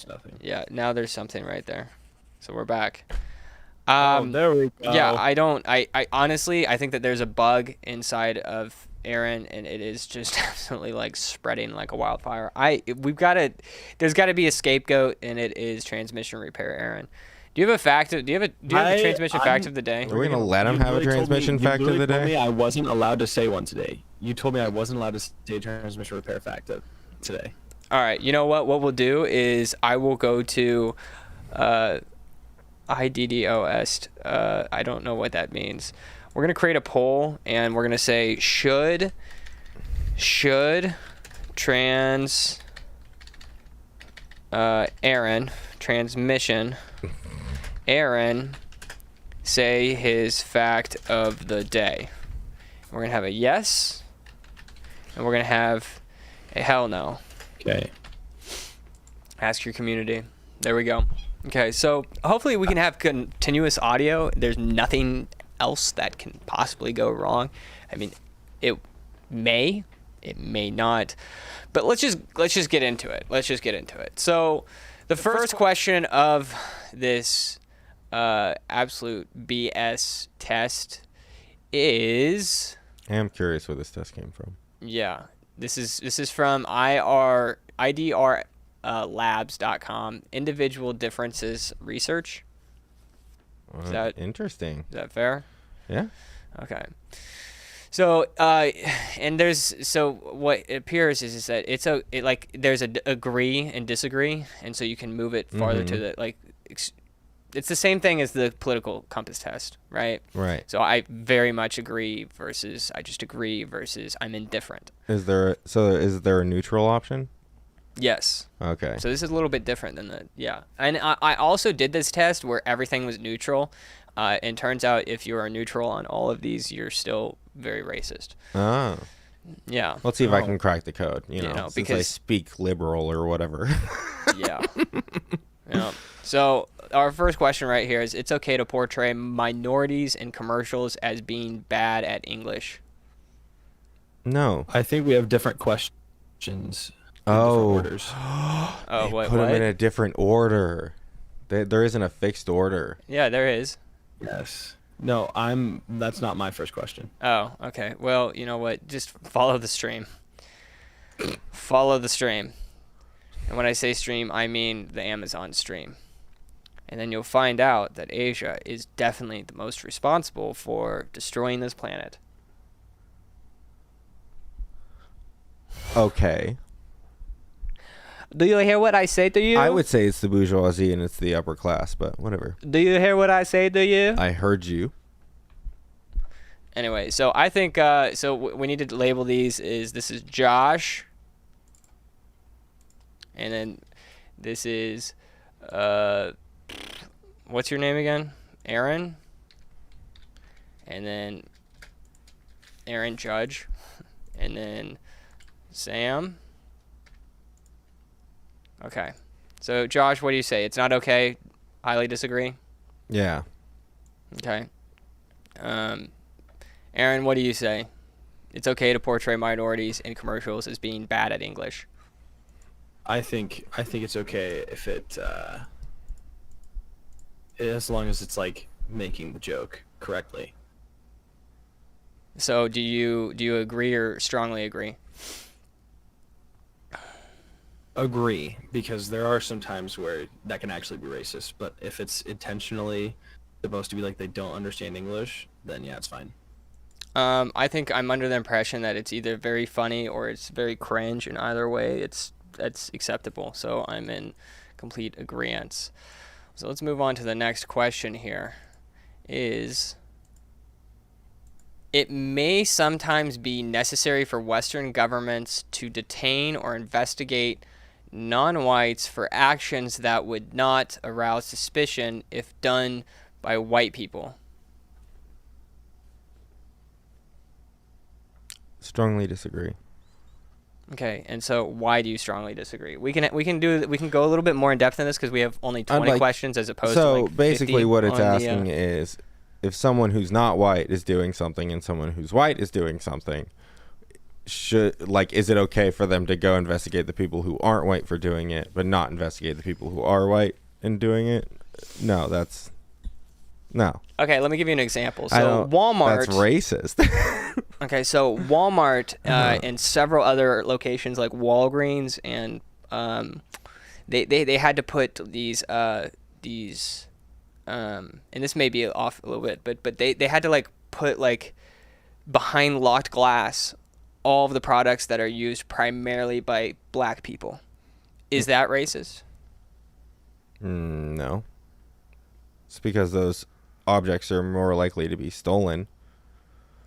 there's nothing. Yeah, now there's something right there. So we're back. There we go. Yeah, I honestly, I think that there's a bug inside of Aaron, and it is just absolutely like spreading like a wildfire. There's got to be a scapegoat, and it is transmission repair, Aaron. Do you have a fact? Do you have a transmission fact of the day? Are we gonna let him have a transmission fact of the You told day? me I wasn't allowed to say one today. You told me I wasn't allowed to say transmission repair fact of today. All right. You know what? What we'll do is I will go to IDDOS. I don't know what that means. We're gonna create a poll, and we're gonna say should transmission Aaron say his fact of the day. We're gonna have a yes, and we're gonna have a hell no. Okay. Ask your community. There we go. Okay, so hopefully we can have continuous audio. There's nothing else that can possibly go wrong. I mean, it may not, but let's just get into it. So the first question of this absolute BS test is. I am curious where this test came from. Yeah, this is from IDRlabs.com. Individual differences research. Is that interesting? Is that fair? Yeah. Okay. So what it appears is that there's a agree and disagree, and so you can move it farther to the it's the same thing as the political compass test, right? Right. So I very much agree versus I just agree versus I'm indifferent. Is there a neutral option? Yes. Okay. So this is a little bit different than and I also did this test where everything was neutral, and turns out if you are neutral on all of these, you're still very racist. Oh. Yeah. Let's see if I can crack the code. You know, since because I speak liberal or whatever. Yeah. Yeah. So our first question right here is: it's okay to portray minorities in commercials as being bad at English. No. I think we have different questions. Oh. Orders. Oh, Put them in a different order. There isn't a fixed order. Yeah, there is. Yes. No, that's not my first question. Oh, okay. Well, you know what? Just follow the stream. Follow the stream. And when I say stream, I mean the Amazon stream. And then you'll find out that Asia is definitely the most responsible for destroying this planet. Okay. Do you hear what I say to you? I would say it's the bourgeoisie and it's the upper class, but whatever. Do you hear what I say to you? I heard you. Anyway, so I think we need to label these this is Josh. And then this is what's your name again? Aaron. And then Aaron Judge. And then Sam. Okay. So Josh, what do you say? It's not okay? Highly disagree? Yeah. Okay. Aaron, what do you say? It's okay to portray minorities in commercials as being bad at English. I think it's okay if it as long as it's like making the joke correctly. So do you agree or strongly agree? Agree, because there are some times where that can actually be racist, but if it's intentionally supposed to be like they don't understand English, then yeah, it's fine. I think I'm under the impression that it's either very funny or it's very cringe, and either way that's acceptable. So I'm in complete agreement. So let's move on to the next question here. It may sometimes be necessary for Western governments to detain or investigate non-whites for actions that would not arouse suspicion if done by white people. Strongly disagree. Okay, and so why do you strongly disagree? We can go a little bit more in depth in this because we have only 20 questions as opposed to like 50 basically what it's on asking is if someone who's not white is doing something and someone who's white is doing something, is it okay for them to go investigate the people who aren't white for doing it, but not investigate the people who are white in doing it? No, that's no. Okay, let me give you an example. So Walmart. That's racist. Okay, so Walmart and several other locations like Walgreens and they had to put these and this may be off a little bit, but they had to like put like behind locked glass all of the products that are used primarily by black people. Is that racist? No. It's because those objects are more likely to be stolen.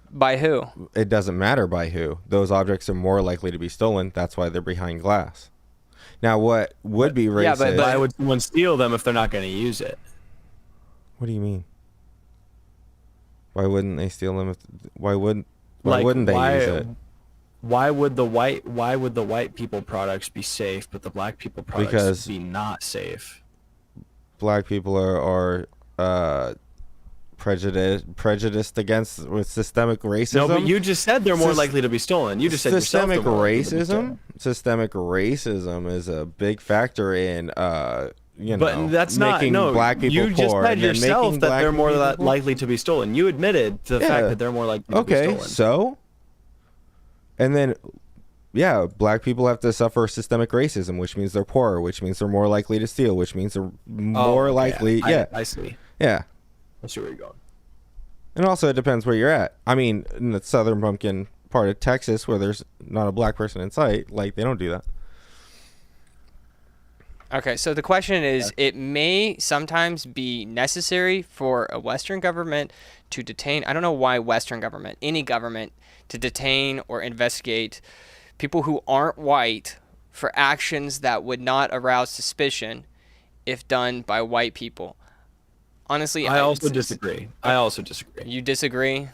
By who? It doesn't matter by who. Those objects are more likely to be stolen. That's why they're behind glass. Now, what would be racist? Yeah, but Why would someone steal them if they're not going to use it? What do you mean? Why wouldn't they steal them? Why wouldn't Like, they use it? Why would the white people products be safe, but the black people products be not safe? Black people are prejudiced against with systemic racism. No, but you just said they're more likely to be stolen. You just said yourself systemic they're more likely to be stolen. racism. Systemic racism is a big factor in but that's not making black people you just poor said and then yourself making that black they're more people likely to be stolen. You admitted to the fact that they're more likely to be stolen. Okay, so and then black people have to suffer systemic racism, which means they're poorer, which means they're more likely to steal, which means they're more likely. I see. Yeah. I see where you're going. And also, it depends where you're at. I mean, in the southern bumpkin part of Texas, where there's not a black person in sight, like, they don't do that. Okay, so the question is, it may sometimes be necessary for a Western government to detain, I don't know why Western government, any government, to detain or investigate people who aren't white for actions that would not arouse suspicion if done by white people. Honestly, I also disagree. You disagree?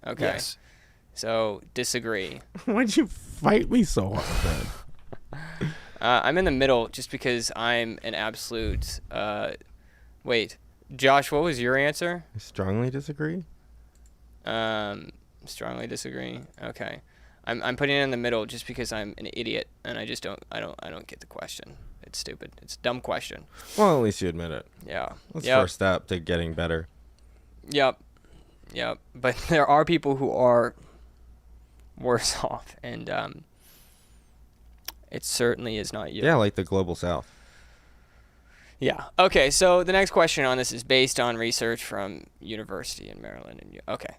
Okay. Yes. So, disagree. Why'd you fight me so hard, then? I'm in the middle just because I'm an absolute... wait. Josh, what was your answer? I strongly disagree. Strongly disagree. Okay. I'm putting it in the middle just because I'm an idiot and I just don't get the question. It's stupid. It's a dumb question. Well, at least you admit it. Yeah. That's the first step to getting better. Yep. But there are people who are worse off, and it certainly is not you. Yeah, like the global south. Yeah. Okay, so the next question on this is based on research from University in Maryland. Okay,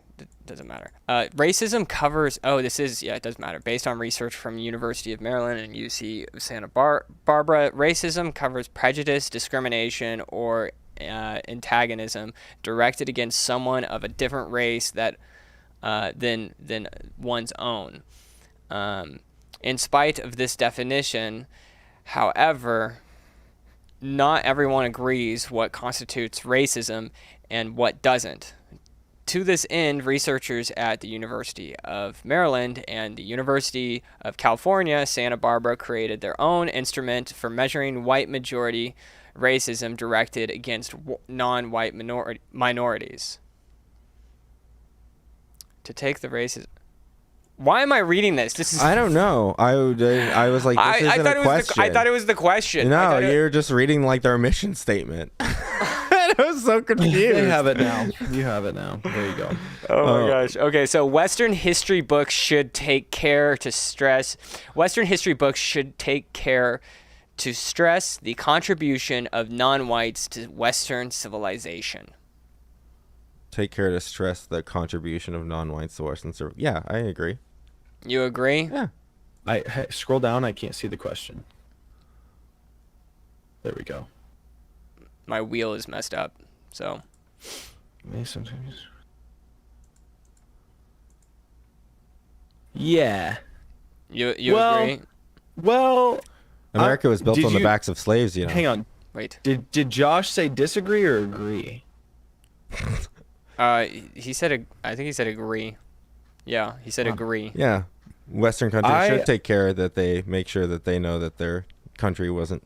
doesn't matter. Racism covers... Oh, this is... Yeah, it does matter. Based on research from University of Maryland and UC Santa Barbara, racism covers prejudice, discrimination, or antagonism directed against someone of a different race than one's own. In spite of this definition, however... Not everyone agrees what constitutes racism and what doesn't. To this end, researchers at the University of Maryland and the University of California, Santa Barbara, created their own instrument for measuring white majority racism directed against non-white minorities. To take the racism... Why am I reading this? This is... I don't know. I was like, this isn't a question. I thought it was the question. No, you're just reading like their mission statement. I was so confused. They have it now. You have it now. There you go. Oh my gosh. Okay, so Western history books should take care to stress the contribution of non-whites to Western civilization. Take care to stress the contribution of non-whites to Western civilization. Yeah, I agree. You agree? Yeah. Hey, scroll down. I can't see the question. There we go. My wheel is messed up, so. Yeah. You agree? Well, America was built on the backs of slaves, you know. Hang on. Wait. Did Josh say disagree or agree? He said I think he said agree. Yeah, he said agree. Yeah. Western countries should take care that they make sure that they know that their country wasn't,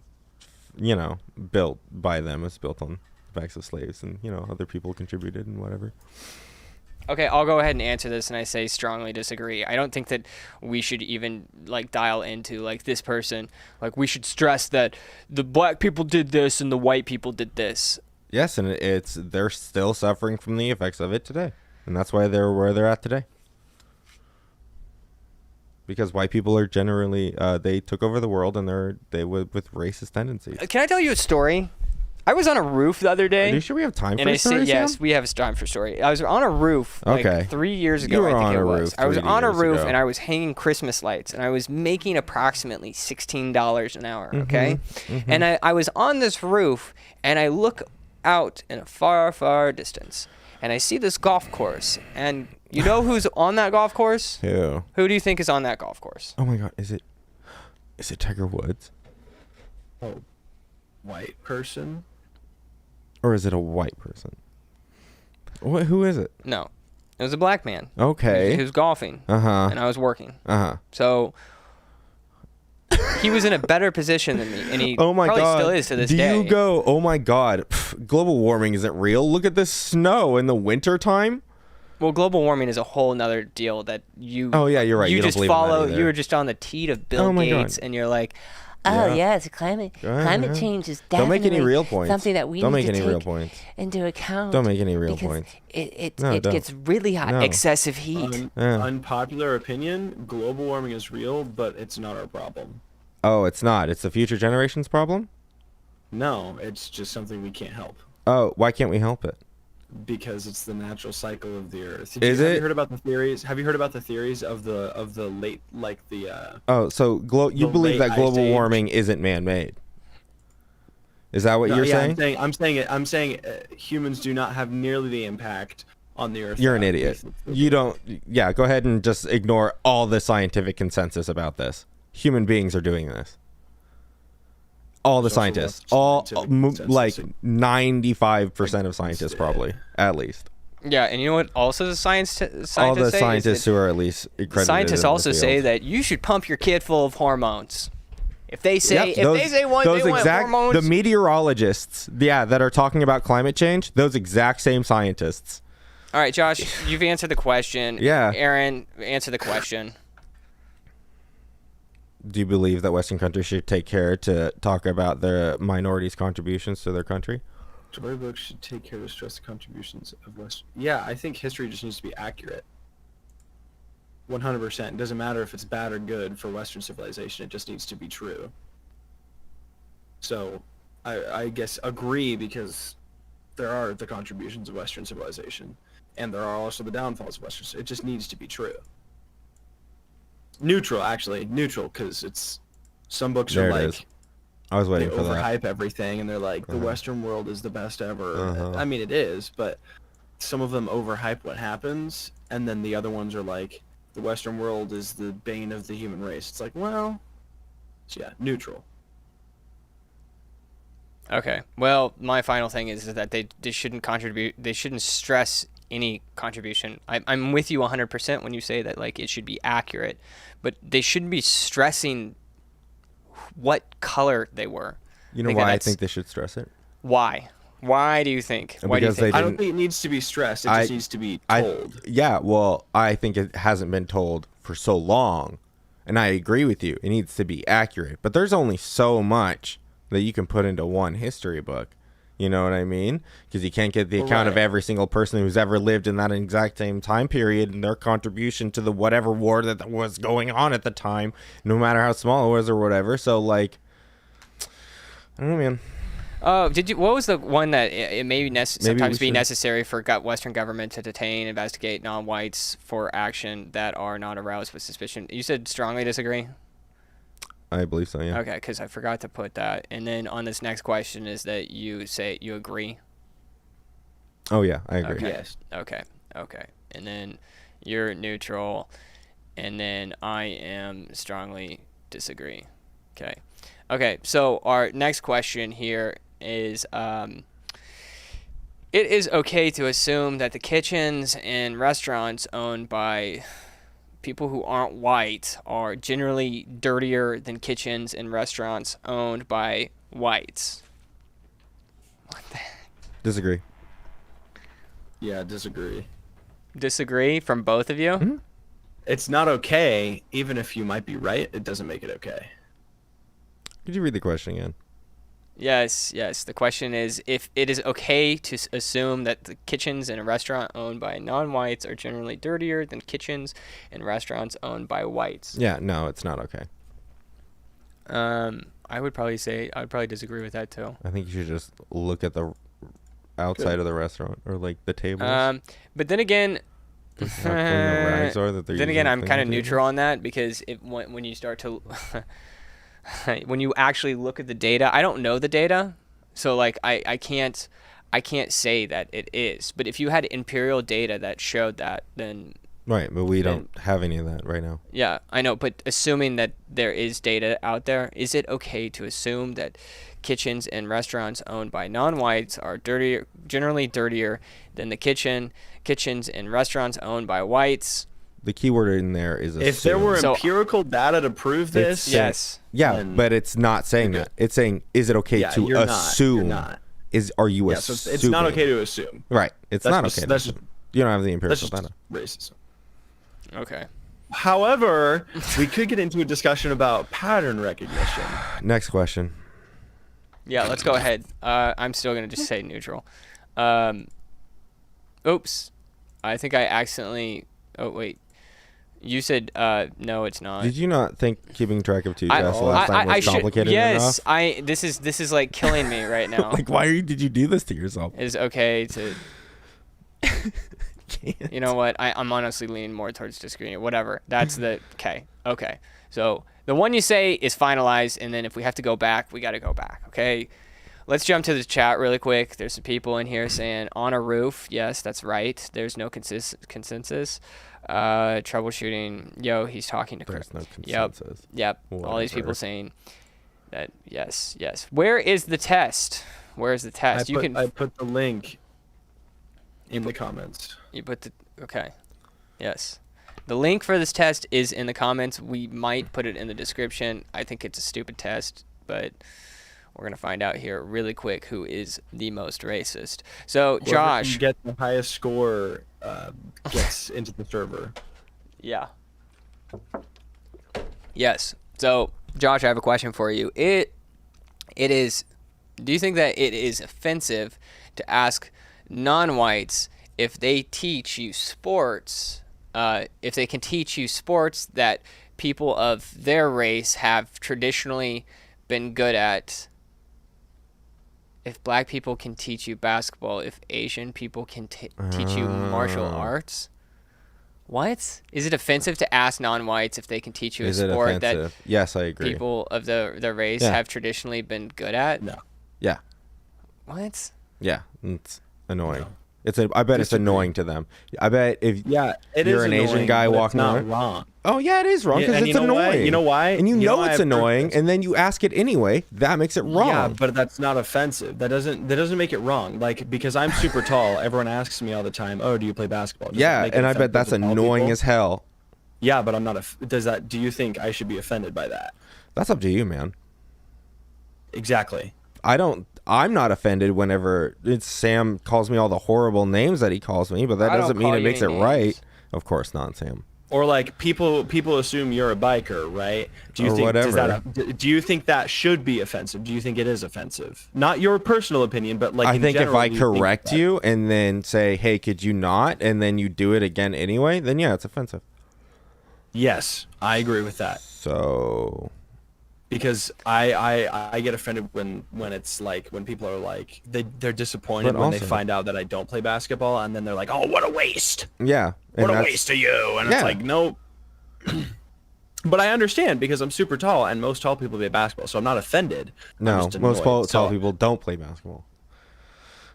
built by them. It's built on the backs of slaves and, other people contributed and whatever. Okay, I'll go ahead and answer this, and I say strongly disagree. I don't think that we should even like dial into like this person. Like we should stress that the black people did this and the white people did this. Yes, and they're still suffering from the effects of it today, and that's why they're where they're at today. Because white people are generally they took over the world, and they with racist tendencies. Can I tell you a story? I was on a roof the other day. Are you sure we have time for And I stories, said, yes, Sam? we have time for story. I was on a roof like 3 years ago, You were I think on it a was. roof I was 3 on a years roof ago. and I was hanging Christmas lights and I was making approximately $16 an hour, okay? And I was on this roof and I look out in a far, far distance and I see this golf course. And you know who's on that golf course? Who? Who do you think is on that golf course? Oh my God, is it Tiger Woods? Oh, white person. Or is it a white person? Who is it? No. It was a black man. Okay. He was golfing. Uh-huh. And I was working. Uh-huh. So he was in a better position than me, and he Oh my probably God. still is to this Do day. you go, oh my God, global warming isn't real. Look at this snow in the winter time. Well, global warming is a whole nother deal that you. Oh, yeah, you're right. You You don't just believe in that follow. either. You were just on the teat of Bill Oh my God. Gates, and you're like, Oh Yeah. it's climate Yeah. change is Don't make definitely any real points. something that we Don't need make to any real take points. into account. Don't make any real because points. It No, don't. gets really hot. No. excessive heat. Yeah. Unpopular opinion: global warming is real, but it's not our problem. Oh, it's not. It's the future generation's problem? No, it's just something we can't help Oh, why can't we help it? because it's the natural cycle of the Earth. Is Have it? you heard about the theories? Have you heard about the theories of the late, like the? Oh, so you The believe late that global ice age. warming isn't man-made? Is that what No, you're yeah, saying? I'm saying humans do not have nearly the impact on the Earth. You're an that we idiot. think they You do. don't. Yeah, go ahead and just ignore all the scientific consensus about this. Human beings are doing this. All the There's also scientists, less all scientific consensus. like 95% of scientists, Yeah. probably at least. Yeah, and you know what? Also, the scientists All the say is scientists that who are at least accredited. scientists in also the say field. that you should pump your kid full of hormones. If they say Yep, if they say one, they want hormones. the meteorologists, that are talking about climate change, those exact same scientists. All right, Josh, you've answered the question. Yeah. Aaron, answer the question. Do you believe that Western countries should take care to talk about their minorities' contributions to their country? Storybook should take care to stress the contributions of West. Yeah, I think history just needs to be accurate. 100%. It doesn't matter if it's bad or good for Western civilization. It just needs to be true. So, I guess agree because there are the contributions of Western civilization, and there are also the downfalls of Western. It just needs to be true. Neutral, actually, neutral, because it's some books There are it like. is. I was They waiting for that. overhype everything and they're like the Uh-huh. Western world is the best ever. Uh-huh. I mean it is, but some of them overhype what happens and then the other ones are like the Western world is the bane of the human race. It's like, well, yeah, neutral. Okay. Well, my final thing is that they shouldn't contribute. They shouldn't stress any contribution. I'm with you 100% when you say that like it should be accurate, but they shouldn't be stressing what color they were. You know Like, why I that's- think they should stress it? Why? Why do you think? Why do you Because think? they I don't didn't- think it needs to be stressed. It I- just needs to be told. Yeah, well, I think it hasn't been told for so long, and I agree with you. It needs to be accurate, but there's only so much that you can put into one history book. You know what I mean? Because you can't get the account of Right. every single person who's ever lived in that exact same time period and their contribution to the whatever war that was going on at the time, no matter how small it was or whatever. So, like, I don't know, man. Oh, did you? What was the one that it may be sometimes we be should- necessary for Western government to detain, investigate non-whites for action that are not aroused with suspicion? You said strongly disagree. I believe so, yeah. Okay, because I forgot to put that. And then on this next question is that you say you agree. Oh, yeah, I agree. Okay. Yes. Okay. And then you're neutral, and then I am strongly disagree. Okay. So our next question here is it is okay to assume that the kitchens and restaurants owned by people who aren't white are generally dirtier than kitchens and restaurants owned by whites. Disagree. Yeah, disagree. disagree from both of you? Mm-hmm. It's not okay, even if you might be right. It doesn't make it okay. Could you read the question again? Yes. The question is if it is okay to assume that the kitchens in a restaurant owned by non-whites are generally dirtier than kitchens in restaurants owned by whites. Yeah, no, it's not okay. I would probably disagree with that too. I think you should just look at the outside of the restaurant or like the tables. But then again, How clean the rags are that they're then again, using to I'm clean kind of the tables. neutral on that because when you start to when you actually look at the data, I don't know the data, so like I can't say that it is. But if you had imperial data that showed that, then Right, but we don't have any of that right now. yeah, I know. But assuming that there is data out there, is it okay to assume that kitchens in restaurants owned by non-whites are generally dirtier than the kitchens in restaurants owned by whites? The key word in there is assume. If there were So- empirical data to prove this, Yes. Yeah, then but it's not saying you're that. It's saying, is it okay Yeah, to you're not. assume? You're not. Are you Yeah, so assuming? it's not okay to assume. Right. It's That's not just- okay. that's to just- assume. You don't have the That's empirical just data. racism. Okay. However, we could get into a discussion about pattern recognition. Next question. Yeah, let's go ahead. I'm still gonna just say neutral. Oops, I think I accidentally. Oh wait, you said no, it's not. Did you not think keeping track of two I- tests last time was complicated yes, enough? This is like killing me right now. Like, did you do this to yourself? Is okay to. Can't. You know what? I'm honestly leaning more towards disagreeing. Whatever. That's the okay. Okay. So the one you say is finalized, and then if we have to go back, we got to go back. Okay. Let's jump to the chat really quick. There's some people in here saying on a roof. Yes, that's right. There's no consensus. Troubleshooting. Yo, he's talking to Chris. There's no consensus. Yep. All these people Whatever. saying that. Yes. Where is the test? Where is the test? I put the link in the comments. You put the okay. Yes. The link for this test is in the comments. We might put it in the description. I think it's a stupid test, but we're going to find out here really quick who is the most racist. So, Whoever Josh. can get the highest score gets into the server. Yeah. Yes. So, Josh, I have a question for you. Do you think that it is offensive to ask non-whites if they teach you sports, if they can teach you sports that people of their race have traditionally been good at? If black people can teach you basketball, if Asian people can teach you martial arts? What? Is it offensive to ask non-whites if they can teach you a sport that yes, I agree. people of their race have traditionally been good at? No. Yeah. What? Yeah. It's annoying. No. I bet it's annoying to them. I bet if Yeah, it you're is an Asian annoying, guy but walking it's not around. wrong. Oh yeah, it is wrong because Yeah, and it's you know why? annoying. You know why? And you You know know why it's I've heard annoying, this. and then you ask it anyway. That makes it wrong. Yeah, but that's not offensive. That doesn't make it wrong. Like, because I'm super tall, everyone asks me all the time, "Oh, do you play basketball?" Does that Yeah, make it and I bet offensive that's to tall annoying people? as hell. Yeah, but I'm not. Do you think I should be offended by that? That's up to you, man. Exactly. I'm not offended whenever Sam calls me all the horrible names that he calls me, but that I don't doesn't mean call it you makes it any right. names. Of course not, Sam. Or like people assume you're a biker, right? Do you Or think whatever. do you think that should be offensive? Do you think it is offensive? Not your personal opinion, but like I in think if general, I do you think correct that- you and then say, "Hey, could you not?" and then you do it again anyway, then yeah, it's offensive. Yes, I agree with that. So Because I get offended when it's like when people are like they're disappointed But when they also- find out that I don't play basketball, and then they're like, "Oh, what a waste! yeah, and What a that's- waste of you!" And Yeah. it's like, no. But I understand because I'm super tall, and most tall people play basketball, so I'm not offended. I'm No, just most annoyed. tall So- people don't play basketball.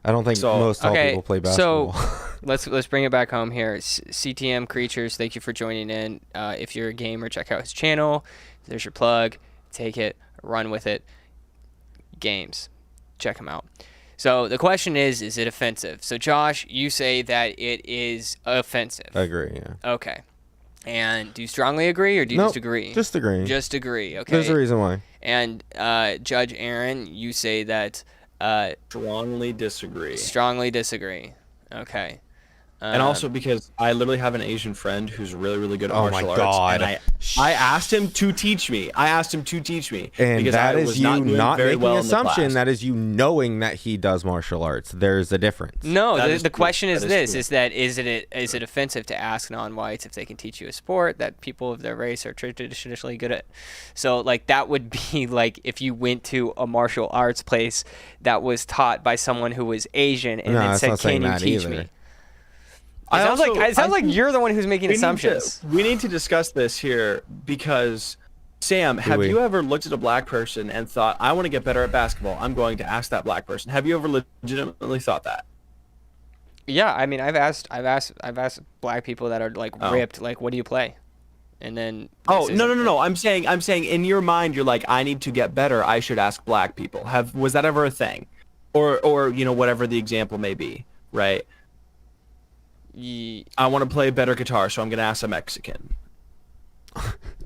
I don't think So- most tall Okay, people play basketball. so let's bring it back home here. CTM Creatures, thank you for joining in. If you're a gamer, check out his channel. There's your plug. Take it, run with it. Games, check him out. So the question is it offensive? So Josh, you say that it is offensive. I agree. Yeah. Okay. And do you strongly agree or do you Nope, just agree? just agree. Just agree. Okay. There's a reason why. And Judge Aaron, you say that Strongly disagree. strongly disagree. Okay. And also because I literally have an Asian friend who's really, really good at Oh my martial God. arts. And I asked him to teach me. And because that I is was you doing not very making well an in the assumption. class. That is you knowing that he does martial arts. There's a difference. No, That the is true. question is That this: true. is it offensive to ask non-whites if they can teach you a sport that people of their race are traditionally good at? So like that would be like if you went to a martial arts place that was taught by someone who was Asian and No, then it's said, not saying "Can you that teach either. me?" It sounds like you're the one who's making assumptions. We need to discuss this here because, Sam, have you ever looked at a black person and thought, I want to get better at basketball. I'm going to ask that black person. Have you ever legitimately thought that? Yeah, I mean, I've asked black people that are like ripped, like, what do you play? And then No. I'm saying in your mind you're like, I need to get better. I should ask black people. Was that ever a thing? Or whatever the example may be, right? I want to play better guitar, so I'm going to ask a Mexican.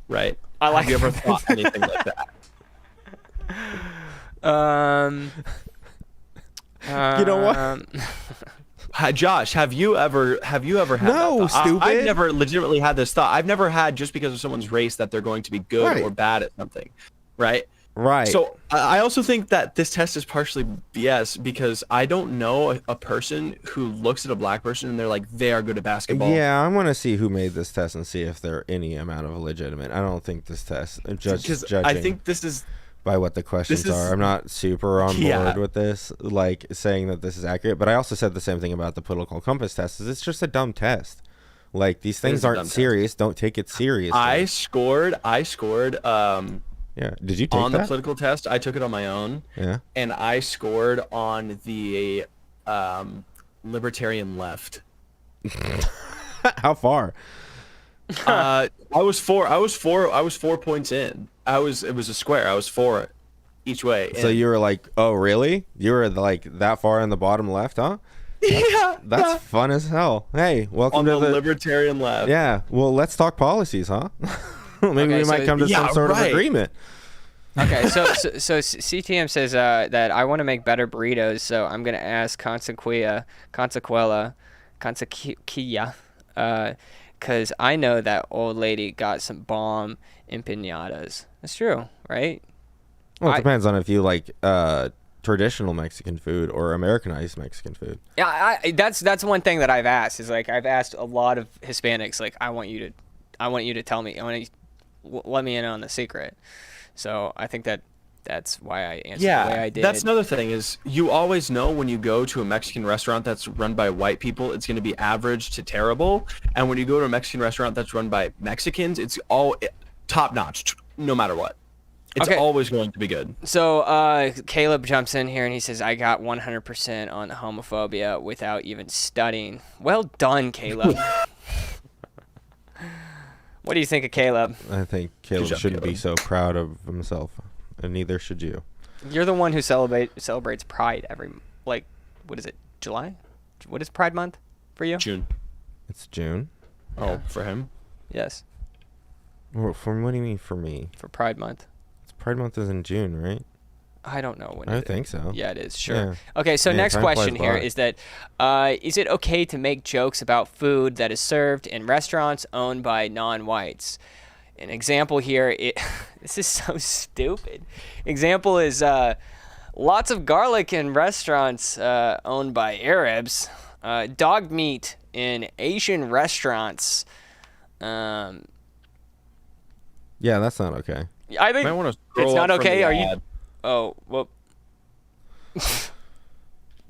Right? Have you ever thought anything like that? You know what? Josh, have you ever had No, that thought? stupid. I've never legitimately had this thought. I've never had just because of someone's race that they're going to be good Right. or bad at something, right? Right. So I also think that this test is partially BS because I don't know a person who looks at a black person and they're like, they are good at basketball. Yeah, I want to see who made this test and see if they're any amount of legitimate. I don't think this test, judging I think this is by what the questions are. I'm not super on board with this, like saying that this is accurate. But I also said the same thing about the political compass test. Is it's just a dumb test. Like these things aren't serious. Don't take it seriously. I scored. Yeah. Did you take on that? the political test? I took it on my own. Yeah. And I scored on the libertarian left. How far? I was 4 points in. It was a square. I was 4 each way. So you were like, oh really? You were like that far in the bottom left, huh? That's fun as hell. Hey, welcome on to the libertarian left. Yeah. Well, let's talk policies, huh? Maybe we might come to some sort of agreement. Okay, so CTM says that I want to make better burritos, so I'm gonna ask Consequilla, because I know that old lady got some bomb empanadas. That's true, right? Well, it depends on if you like traditional Mexican food or Americanized Mexican food. Yeah, that's one thing that I've asked is like I've asked a lot of Hispanics like I want you to tell me, let me in on the secret. So I think that's why I answered the way I did. That's another thing is you always know when you go to a Mexican restaurant that's run by white people, it's going to be average to terrible. And when you go to a Mexican restaurant that's run by Mexicans, it's all top notch, no matter what. It's always going to be good. So Caleb jumps in here and he says, I got 100% on homophobia without even studying. Well done, Caleb. What do you think of Caleb? I think Caleb shouldn't be so proud of himself, and neither should you. You're the one who celebrates Pride every, like, what is it, July? What is Pride Month for you? June. It's June? Oh, for him? Yes. What do you mean for me? For Pride Month. Pride Month is in June, right? I don't know when. I think so. Yeah, it is. Sure. Yeah. Okay, so next time question flies here by. is that is it okay to make jokes about food that is served in restaurants owned by non-whites? An example here, this is so stupid. Example is lots of garlic in restaurants owned by Arabs. Dog meat in Asian restaurants. Yeah, that's not okay. I think it's not okay. Are you? Oh well.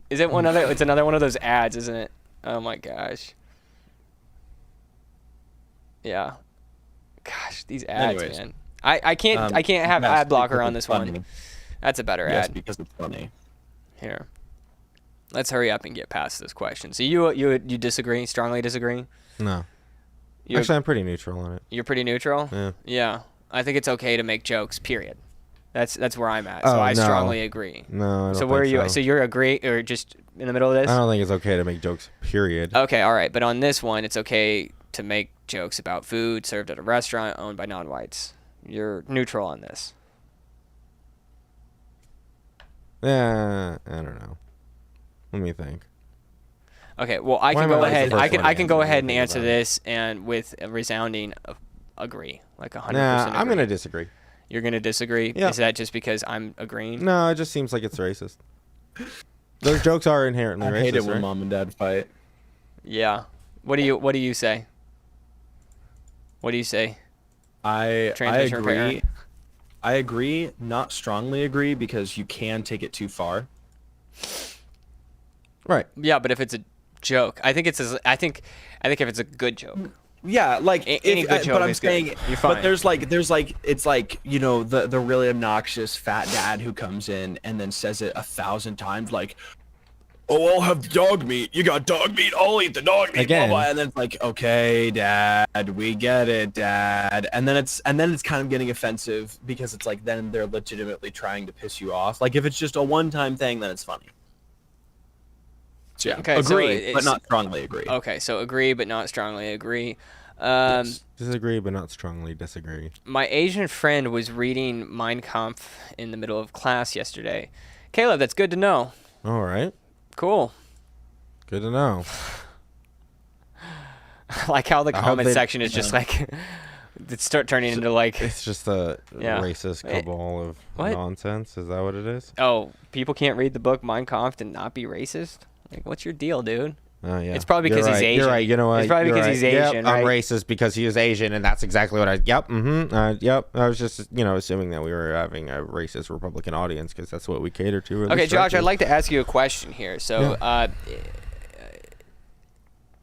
Is it one other? It's another one of those ads, isn't it? Oh my gosh. Yeah. Gosh, these ads, Anyways, man. I can't have ad blocker on this one. That's a better Yes, ad. because it's funny. Here. Let's hurry up and get past this question. So you disagree? Strongly disagree? No. Actually, I'm pretty neutral on it. You're pretty neutral? Yeah. Yeah. I think it's okay to make jokes, period. That's where I'm at. So I strongly agree. No, I don't So where are think you? so. So you're agree or just in the middle of this? I don't think it's okay to make jokes, period. Okay, all right. But on this one, it's okay to make jokes about food served at a restaurant owned by non-whites. You're neutral on this. Yeah, I don't know. Let me think. Okay, well, I Why can am I go like the ahead. first I can one I to can go answer ahead and anything answer about it? this, and with a resounding agree, like 100%. Nah, agree. I'm gonna disagree. You're gonna disagree? Yeah. Is that just because I'm agreeing? No, it just seems like it's racist. Those jokes are inherently I racist, hate it when right? mom and dad fight. Yeah. What do you say? What do you say? I Transition agree. repair. I agree, not strongly agree, because you can take it too far. Right. Yeah, but if it's a joke, I think I think if it's a good joke. Yeah, like Any good joke but I'm is good. saying, You're fine. but there's like it's like, you know, the really obnoxious fat dad who comes in and then says it 1,000 times, like, oh, I'll have the dog meat. You got dog meat. I'll eat the dog meat. Again. Blah, blah. And then it's like, okay, dad, we get it, dad. And then it's kind of getting offensive because it's like then they're legitimately trying to piss you off. Like if it's just a one-time thing, then it's funny. So yeah, Okay, so agree, but not strongly agree. Okay, so agree but not strongly agree. Disagree, but not strongly disagree. My Asian friend was reading Mein Kampf in the middle of class yesterday. Caleb, that's good to know. All right. Cool. Good to know. Like how the I hope comment they- section is just like it start turning into like, It's just a Yeah. racist cabal of What? nonsense. Is that what it is? oh, people can't read the book Mein Kampf and not be racist? Like, what's your deal, dude? Oh yeah. It's probably You're because he's right. Asian. You're right. You know what? It's probably You're because right. he's Yep, Asian, I'm right? racist because he is Asian, and that's exactly what I. Yep. Yep. I was just, assuming that we were having a racist Republican audience because that's what we cater to. or at Okay, least try Josh, to. I'd like to ask you a question here. So,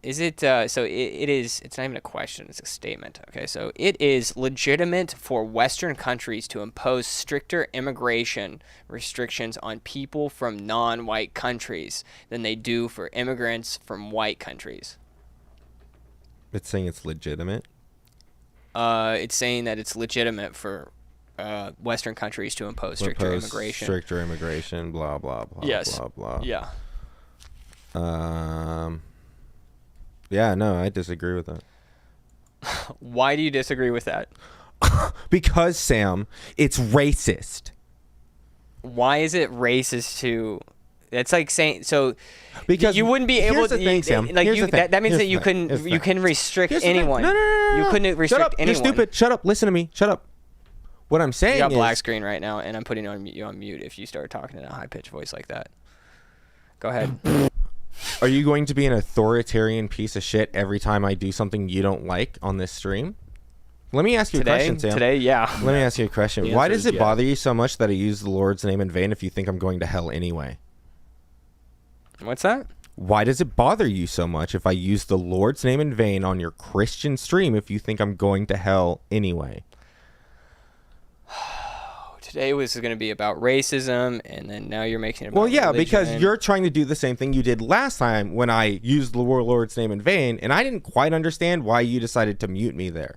is it so it is it's not even a question, it's a statement. Okay, so it is legitimate for Western countries to impose stricter immigration restrictions on people from non-white countries than they do for immigrants from white countries. It's saying it's legitimate. It's saying that it's legitimate for Western countries to impose stricter Impose immigration. Stricter immigration. Blah blah blah. Yes. Blah blah. Yeah. Yeah. No, I disagree with that. Why do you disagree with that? Because Sam, it's racist. Why is it racist to? It's like saying so. Because you wouldn't be able here's to the thing, Sam. like Here's you the thing. that means Here's that the you thing. couldn't Here's the you thing. can restrict Here's the thing. anyone. No. You couldn't restrict Shut up. anyone. You're stupid. Shut up. Listen to me. Shut up. What I'm saying You got is, black screen right now, and I'm putting you on mute if you start talking in a high pitched voice like that. Go ahead. are you going to be an authoritarian piece of shit every time I do something you don't like on this stream? Let me ask you a question, Sam. Today, yeah. Let me ask you a question. The Why answer does is it yes. bother you so much that I use the Lord's name in vain if you think I'm going to hell anyway? What's that? Why does it bother you so much if I use the Lord's name in vain on your Christian stream if you think I'm going to hell anyway? Today was going to be about racism, and then now you're making it about Well, yeah, because religion. you're trying to do the same thing you did last time when I used the Lord's name in vain, and I didn't quite understand why you decided to mute me there.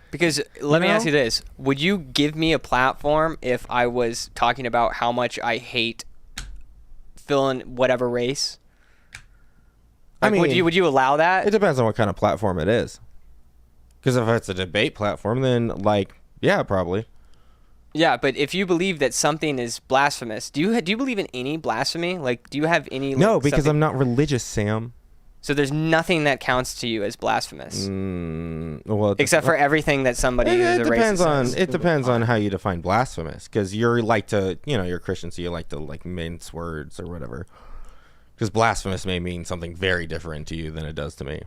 Because let me know? ask you this: would you give me a platform if I was talking about how much I hate fill in whatever race? I Like, mean, would you allow that? It depends on what kind of platform it is. Because if it's a debate platform, then, yeah, probably. Yeah, but if you believe that something is blasphemous, do you believe in any blasphemy? Like, do you have any? No, like, because something- I'm not religious, Sam. So there's nothing that counts to you as blasphemous, Well, except for everything that somebody who's it a depends racist on says. it depends on how you define blasphemous. Because you're you're Christian, so you like to mince words or whatever. Because blasphemous may mean something very different to you than it does to me.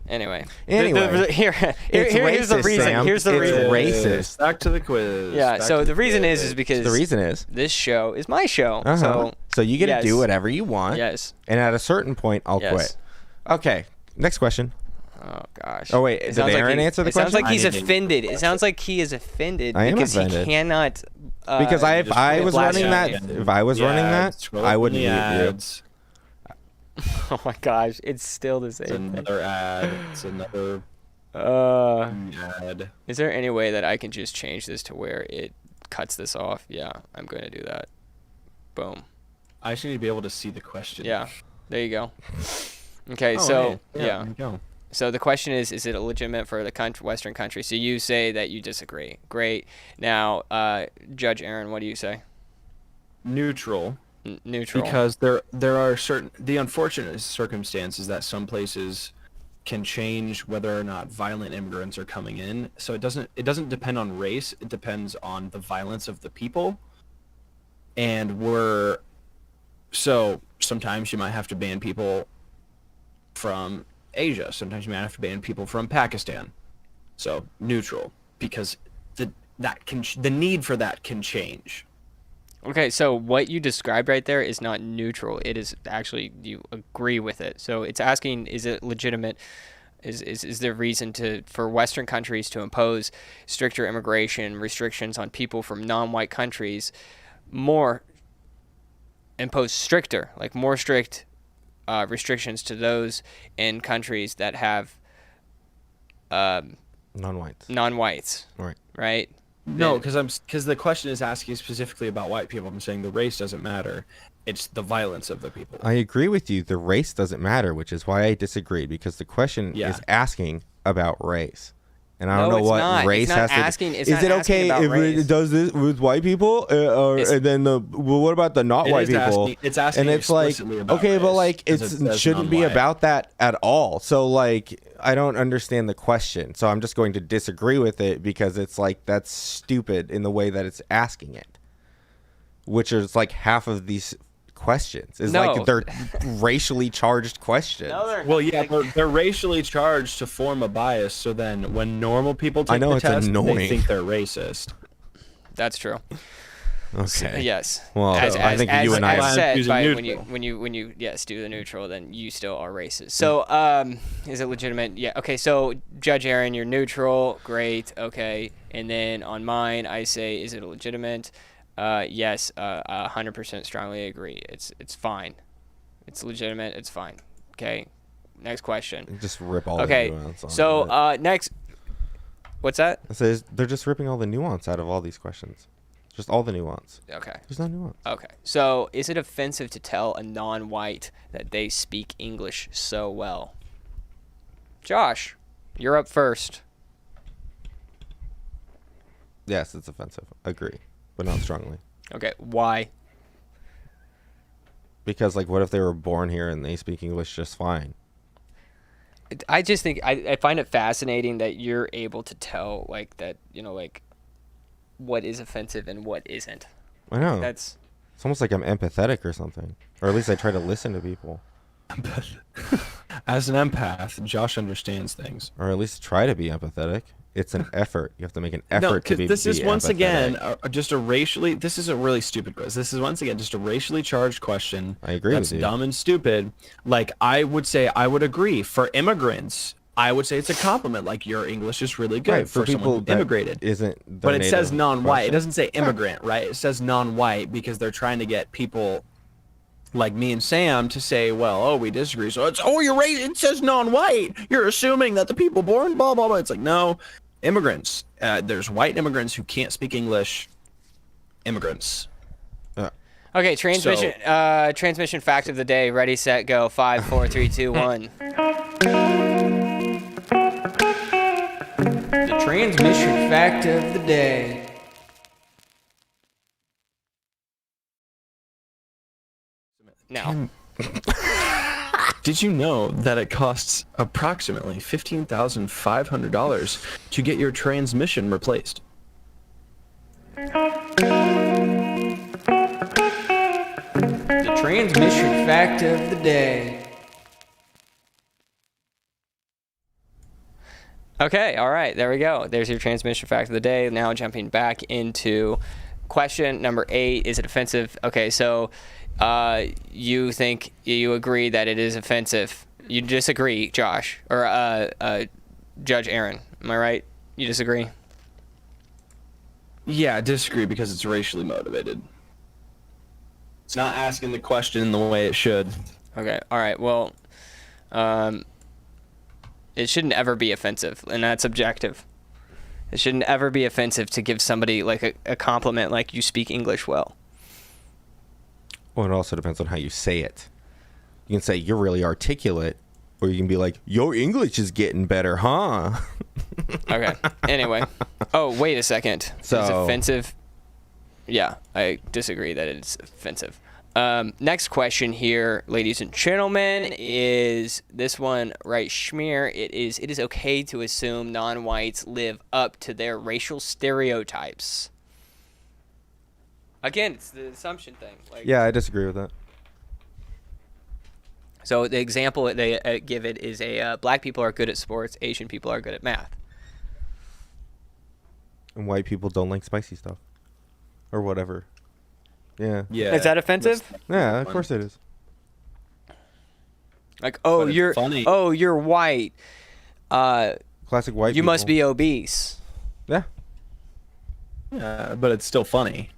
Anyway, Here's here's the racist, reason. Sam. Here's the It's reason. racist. Back to the quiz. Yeah. Back So to the reason is quiz. because The reason is, this show is my show. so you get yes. to do whatever you want. Yes. And at a certain point, I'll Yes. quit. Okay. Next question. Oh gosh. Oh, wait, It did sounds like Aaron answer the It sounds question? like he's I didn't. offended. It sounds like he is offended I am because offended. he cannot. Because if just I put was blast running that, out. if I was running that, Scroll I up would in mute the you. ads. Oh my gosh! It's still the It's same thing. another ad. It's another ad. Is there any way that I can just change this to where it cuts this off? Yeah, I'm going to do that. Boom. I just need to be able to see the question. Yeah, there you go. Okay, Oh, so hey. yeah. There you go. So the question is it legitimate for the Western country? So you say that you disagree. Great. Now, Judge Aaron, what do you say? Neutral. Neutral. Because there are the unfortunate circumstances that some places can change whether or not violent immigrants are coming in. So it doesn't depend on race. It depends on the violence of the people. And so sometimes you might have to ban people from Asia. Sometimes you might have to ban people from Pakistan. So neutral, because the need for that can change. Okay, so what you described right there is not neutral. It is actually, you agree with it. So it's asking, is it legitimate? Is there reason for Western countries to impose stricter immigration restrictions on people from non-white countries, more strict restrictions to those in countries that have non-whites, right? No, because the question is asking specifically about white people. I'm saying the race doesn't matter. It's the violence of the people. I agree with you. The race doesn't matter, which is why I disagree, because the question is asking about race. And I don't know what race has to. Is it okay if it does this with white people, and then what about the not white people? It's asking, and it's like, okay, but like it shouldn't be about that at all. So like, I don't understand the question. So I'm just going to disagree with it, because it's like, that's stupid in the way that it's asking it, which is like half of these questions is like they're racially charged questions. Well, yeah, they're racially charged to form a bias, so then when normal people take the test, they think they're racist. That's true. Okay. Yes. Well, I think you and I said when you do the neutral, then you still are racist. So is it legitimate? Yeah. Okay. So Judge Aaron, you're neutral. Great. Okay. And then on mine, I say, is it legitimate? Yes, 100% strongly agree. It's fine. It's legitimate. It's fine. Okay. Next question. Just rip all the nuance on so next. What's that? It says they're just ripping all the nuance out of all these questions. Just all the nuance. Okay. There's no nuance. Okay. So is it offensive to tell a non-white that they speak English so well? Josh, you're up first. Yes, it's offensive. Agree. But not strongly. Okay, why? Because, like, what if they were born here and they speak English just fine? I just think I find it fascinating that you're able to tell, like, that, like, what is offensive and what isn't. I know. It's almost like I'm empathetic or something. Or at least I try to listen to people. As an empath, Josh understands things. Or at least try to be empathetic. It's an effort. You have to make an effort to be this is once empathetic. again just a racially. This is a really stupid quiz. This is once again just a racially charged question. I agree with you. That's dumb and stupid. Like, I would say, I would agree. For immigrants, I would say it's a compliment. Like, your English is really good for someone who immigrated. But it says non-white. It doesn't say immigrant, right? It says non-white because they're trying to get people like me and Sam to say, well, we disagree. So it's, you're racist. It says non-white. You're assuming that the people born blah, blah, blah. It's like, no, immigrants. There's white immigrants who can't speak English. Immigrants. Okay, transmission fact of the day. Ready, set, go. 5, 4, 3, 2, 1. The transmission fact of the day. Now, did you know that it costs approximately $15,500 to get your transmission replaced? The transmission fact of the day. Okay, all right, there we go. There's your transmission fact of the day. Now jumping back into question number 8. Is it offensive? Okay, so you agree that it is offensive. You disagree, Josh, or Judge Aaron. Am I right? You disagree? Yeah, I disagree because it's racially motivated. It's not asking the question in the way it should. Okay, all right. Well, it shouldn't ever be offensive, and that's objective. It shouldn't ever be offensive to give somebody like a compliment like you speak English well. Well, it also depends on how you say it. You can say you're really articulate, or you can be like, your English is getting better, huh? Okay. Anyway. Oh, wait a second. So, it's offensive. Yeah, I disagree that it's offensive. Next question here, ladies and gentlemen, is this one right, Schmear? It is okay to assume non-whites live up to their racial stereotypes. Again, it's the assumption thing. Like, Yeah, I disagree with that. So the example that they give it is black people are good at sports, Asian people are good at math. And white people don't like spicy stuff. Or whatever. Yeah. Yeah. Is that offensive? Yeah, of course it is. Like, oh, But it's you're funny. you're white. Classic white You people. must be obese. Yeah. Yeah, but it's still funny.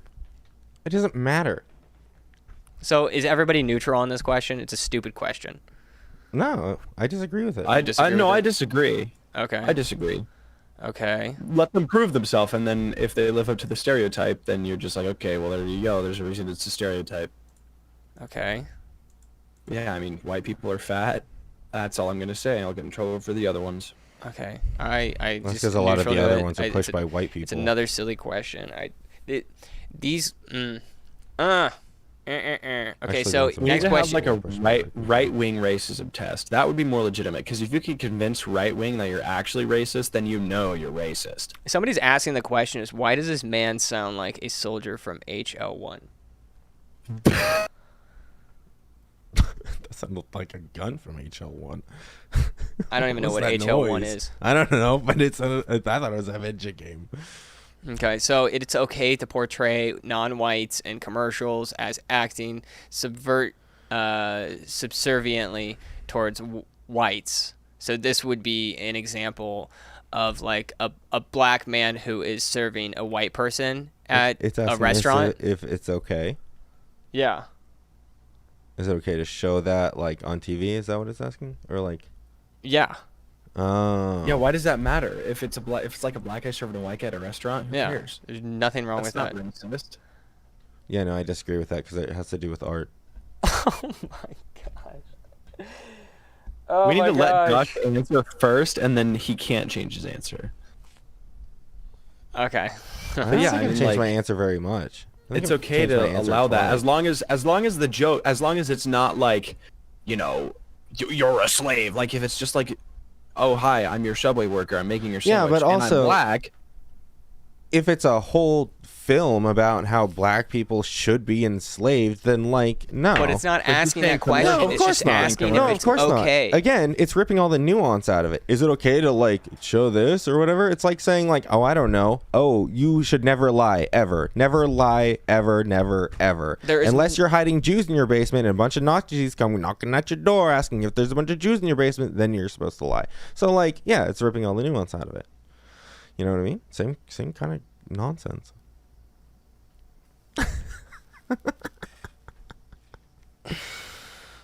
It doesn't matter. So is everybody neutral on this question? It's a stupid question. No, I disagree with it. I disagree no, with I it. disagree. Okay. I disagree. Okay. Let them prove themselves, and then if they live up to the stereotype, then you're just like, okay, well, there you go. There's a reason it's a stereotype. Okay. Yeah, I mean, white people are fat. That's all I'm gonna say. I'll get in trouble for the other ones. Okay. That's just because a lot of neutral the to other it. ones are pushed by white people. It's another silly question. Okay, Actually, so that's a We need next to question. have like a right wing racism test. That would be more legitimate, because if you can convince right wing that you're actually racist, then you know you're racist. Somebody's asking the question is, why does this man sound like a soldier from HL1? That sounded like a gun from HL1. I don't even know what that HL1 noise? is. I don't know, but I thought it was a midget game. Okay, so it's okay to portray non-whites in commercials as acting subserviently towards whites. So this would be an example of like a black man who is serving a white person at It's a asking restaurant. if it's okay. Yeah. Is it okay to show that like on TV? Is that what it's asking? Or like? Yeah. Oh. Yeah, why does that matter? If it's like a black guy serving a white guy at a restaurant, who Yeah. cares? There's nothing wrong That's with not that. racist. Yeah, no, I disagree with that because it has to do with art. Oh my gosh. Oh We need my to let gosh. Josh answer first, and then he can't change his answer. Okay. I But don't yeah, think I I've mean, changed like, my answer very much. I think it's I've okay changed my to answer allow that twice. as long as the joke, as long as it's not like, you know, you're a slave. Like if it's just like, oh hi, I'm your subway worker, I'm making your Yeah, sandwich, but and also- I'm black. If it's a whole film about how black people should be enslaved, then like no. But it's not But you're asking saying that question. commercial- No, of It's course just not. asking No, if of it's course okay. not. Again, it's ripping all the nuance out of it. Is it okay to like show this or whatever? It's like saying like, oh, I don't know. Oh, you should never lie ever. Never lie ever, never ever. There is- Unless you're hiding Jews in your basement and a bunch of Nazis come knocking at your door asking if there's a bunch of Jews in your basement, then you're supposed to lie. So like, yeah, it's ripping all the nuance out of it. You know what I mean? Same kind of nonsense.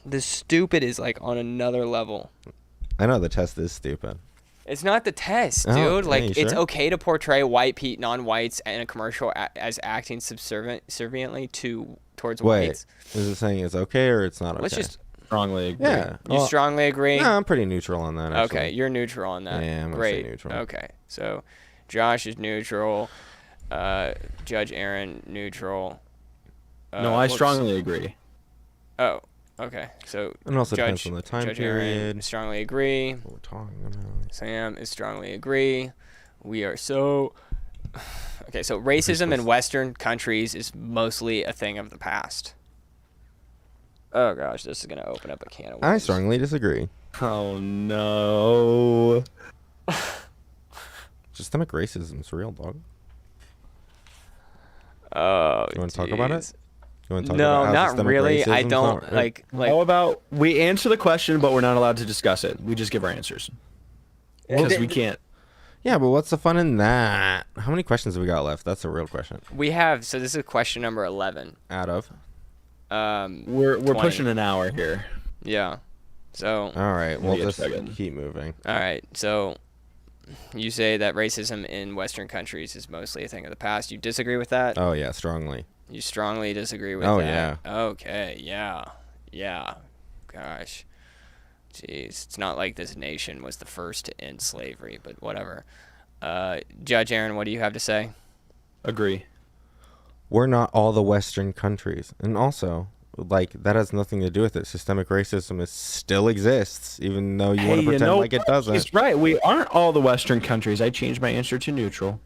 The stupid is like on another level. I know the test is stupid. It's not the test, Oh, dude. okay, Like, you it's sure? okay to portray non-whites in a commercial as acting subserviently towards Wait, whites. is it saying it's okay or it's not okay? Let's just. Strongly agree. Yeah. You strongly agree? No, I'm pretty neutral on that. Actually. Okay, you're neutral on that. Yeah, I'm gonna say Great. neutral. Okay, so Josh is neutral. Judge Aaron neutral. No, I strongly agree. Oh, okay. So It also Judge, depends on the time Judge Aaron period. strongly agree. What we're talking about. Sam is strongly agree. We are so. Okay, so racism in supposed- Western countries is mostly a thing of the past. Oh gosh, this is gonna open up a can of worms. I strongly disagree. Oh no. Systemic racism is real, dog. Oh, You want to talk about it? jeez. You want to talk No, about how not systemic really. I racism's don't not- like. How about we answer the question, but we're not allowed to discuss it. We just give our answers. Because we can't. Yeah, but what's the fun in that? How many questions have we got left? That's a real question. We have. So this is question number 11. Out of. We're 20. pushing an hour here. Yeah. So All right, we'll get just started. keep moving. all right. So you say that racism in Western countries is mostly a thing of the past. You disagree with that? Oh yeah, strongly. You strongly disagree with Oh, that? Okay, yeah. Gosh. Jeez. It's not like this nation was the first to end slavery, but whatever. Judge Aaron, what do you have to say? Agree. We're not all the Western countries, and also like that has nothing to do with it. Systemic racism still exists, even though you want Hey, to pretend like it what? doesn't. He's right. We aren't all the Western countries. I changed my answer to neutral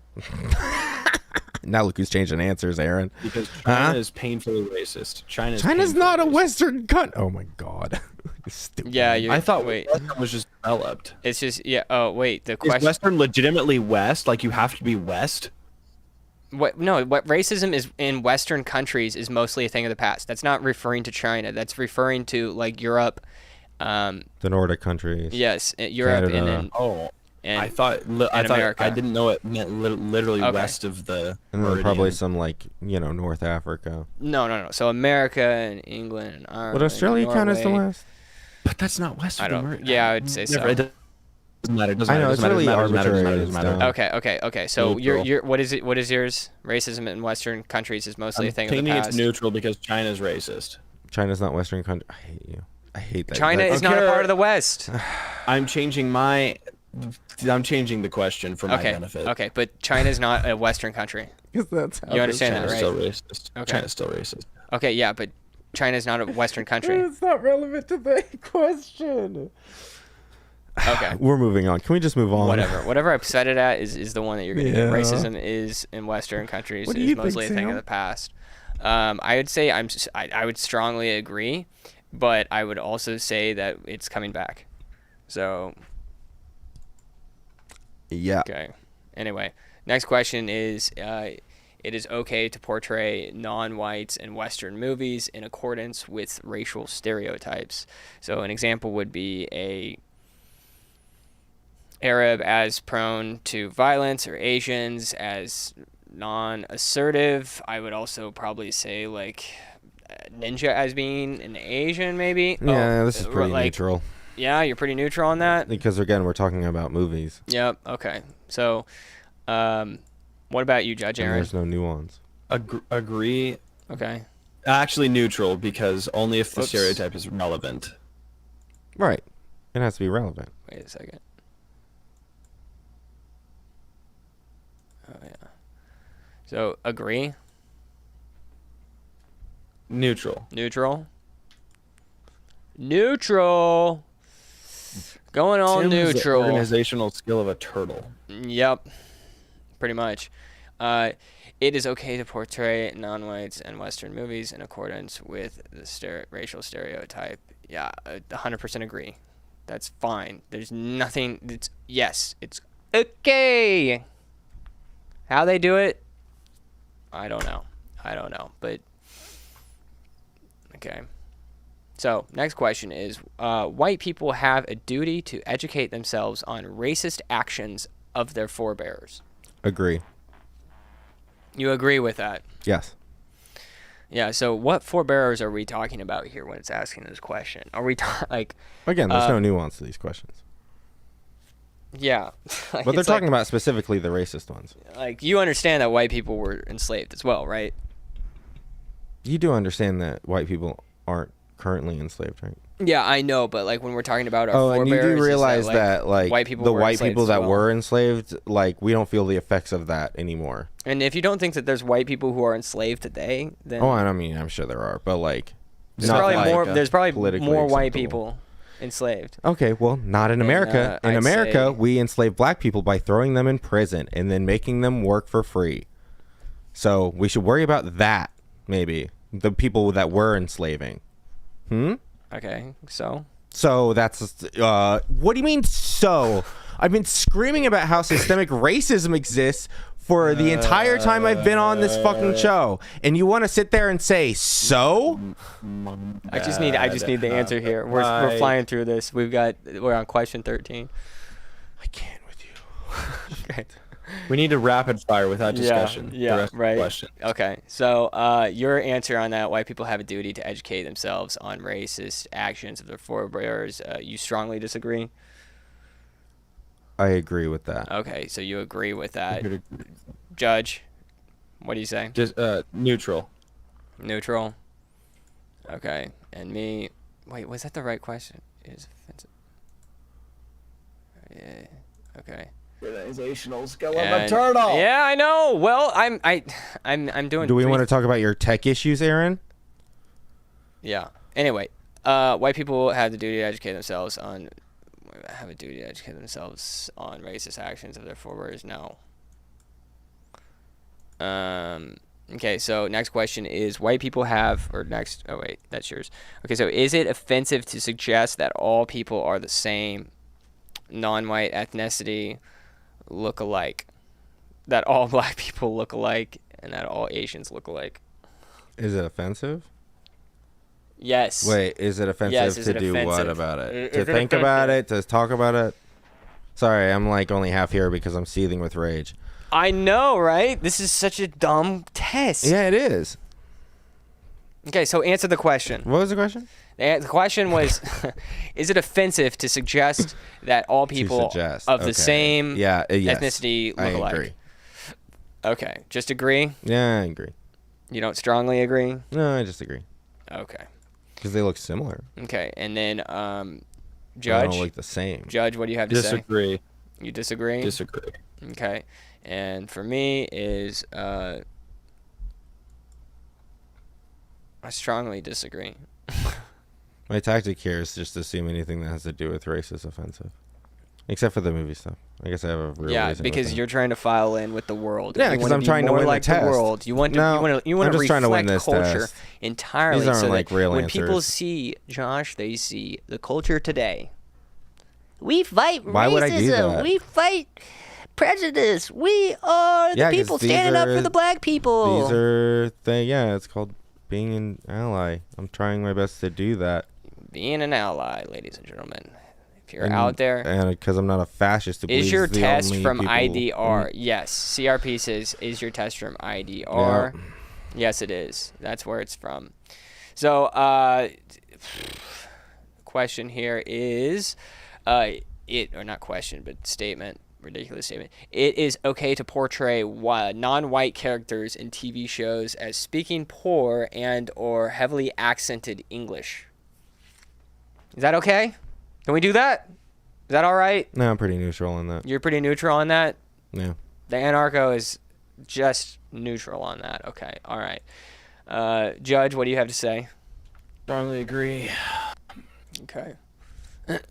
Now look who's changing answers, Aaron. because China is painfully racist. China's not a racist. Western country. Oh my god. Stupid. Yeah, you. I thought wait. Western was just developed. It's just yeah. Oh wait, the Is question. Western legitimately West? Like you have to be West? What racism is in Western countries is mostly a thing of the past. That's not referring to China. That's referring to like Europe. The Nordic countries. Yes, Europe Canada. and then Oh, and I thought America. I didn't know it meant literally Okay. west of the. And then meridian. probably some like, North Africa. no. So America and England and Ireland. Would Australia and count as the Norway. West? But that's not west of I the don't. meridian. Yeah, I would say so. Never, it doesn't matter. It doesn't I know, matter. it's It doesn't really matter. It doesn't matter. It arbitrary doesn't matter. and stuff. Okay. So Neutral. you're what is it? What is yours? Racism in Western countries is mostly a I'm thing of the thinking past. it's neutral because China's racist. China's not Western country. I hate you. I hate that. China that- is not a Okay. part of the West. I'm changing the question for my Okay. benefit. Okay, but China is not a Western country. 'Cause that's how You understand that, China's right? still racist. Okay. China's still racist. Okay, yeah, but China is not a Western country. It's not relevant to the question. Okay. We're moving on. Can we just move on? Whatever I've set it at is the one that you're gonna Yeah. get. Racism is in Western countries What do is you think, mostly a thing Sam? of the past. I would say I would strongly agree, but I would also say that it's coming back. So Yeah. okay. Anyway, next question is: it is okay to portray non-whites in Western movies in accordance with racial stereotypes. So an example would be a Arab as prone to violence or Asians as non-assertive. I would also probably say like ninja as being an Asian maybe. Yeah, this is pretty like, neutral. Yeah, you're pretty neutral on that. Because again, we're talking about movies. Yep. Okay. So, what about you, Judge And Aaron? there's no nuance. Agree. Okay. Actually, neutral because only if the Oops. stereotype is relevant. Right. It has to be relevant. Wait a second. Oh yeah. So agree. Neutral. Neutral. Neutral. Going all Tim's the neutral. organizational skill of a turtle. Yep. Pretty much. It is okay to portray non-whites in Western movies in accordance with the racial stereotype. Yeah, 100% agree. That's fine. There's nothing. Yes, it's okay. How they do it, I don't know. But okay. So, next question is, white people have a duty to educate themselves on racist actions of their forebears. Agree. You agree with that? Yes. Yeah, so what forebears are we talking about here when it's asking this question? Are we like... Again, there's no nuance to these questions. Yeah. Like, But they're it's talking about specifically the racist ones. like, you understand that white people were enslaved as well, right? You do understand that white people aren't currently enslaved, right? Yeah, I know, but like when we're talking about our Oh, and forebears... you do is realize that, white like, people the were white enslaved people as that well. were enslaved, like, we don't feel the effects of that anymore. And if you don't think that there's white people who are enslaved today, then... Oh, and I mean, I'm sure there are, but, like... there's not probably like, more. There's probably politically more white acceptable. people enslaved. Okay, well, not in America. In I'd America, say- we enslave black people by throwing them in prison and then making them work for free. So we should worry about that, maybe. The people that were enslaving. Okay, so... So that's... what do you mean, so? I've been screaming about how systemic racism exists for the entire time I've been on this fucking show. And you want to sit there and say, so? I just need the answer here. We're flying through this. We're on question 13. I can't with you. Okay. We need to rapid fire without discussion. the Yeah, rest of the right. question. Okay, so your answer on that: white people have a duty to educate themselves on racist actions of their forebears. You strongly disagree? I agree with that. Okay, so you agree with that, Agree. Judge? What do you say? Just neutral. Neutral. Okay, and me. Wait, was that the right question? Is offensive? Yeah. Okay. Organizational skill And- Yeah, I know. Well, I'm doing. Do we three- want to talk about your tech issues, Aaron? Yeah. Anyway, white people have the duty to educate themselves on racist actions of their forebears. No. Okay, so next question is oh wait, that's yours. Okay, so is it offensive to suggest that all people are the same non-white ethnicity look alike? That all black people look alike and that all Asians look alike? Is it offensive? Yes. Wait, is it offensive Yes, is to it do what offensive? about it? Is To it think about offensive? it? To talk about it? Sorry, I'm like only half here because I'm seething with rage. I know, right? This is such a dumb test. Yeah, it is. Okay, so answer the question. What was the question? The question was, is it offensive to suggest that all people suggest, of the okay. same yes. ethnicity look I alike? agree. Okay, just agree? Yeah, I agree. You don't strongly agree? No, I just agree. Okay. Because they look similar. Okay, and then They Judge? don't look the same. Judge, what do you have to say? Disagree. You disagree? Disagree. Okay. And for me is I strongly disagree. My tactic here is just to assume anything that has to do with race is offensive. Except for the movie stuff. I guess I have a real Yeah, reason because with that. you're trying to file in with the world. Yeah, You 'cause wanna I'm be trying to more win the like test. the world. You want to No, you want I'm to just trying to win reflect this culture test. entirely. These aren't so like that real when people answers. see Josh, they see the culture today. We fight Why racism. would I do that? We fight prejudice. We are the Yeah, 'cause people these standing up are- for the black people. These are yeah, it's called being an ally. I'm trying my best to do that. Being an ally, ladies and gentlemen. If you're And- out there, And because I'm not a fascist who is believes your the test only from people- IDR? Yes. CRP says, is your test from IDR? Yeah. Yes, it is. That's where it's from. So, question here is, or not question, but statement, ridiculous statement. It is okay to portray non-white characters in TV shows as speaking poor and or heavily accented English. Is that okay? Can we do that? Is that all right? No, I'm pretty neutral on that. You're pretty neutral on that? Yeah. The anarcho is just neutral on that. Okay. All right. Judge, what do you have to say? Strongly agree. Okay.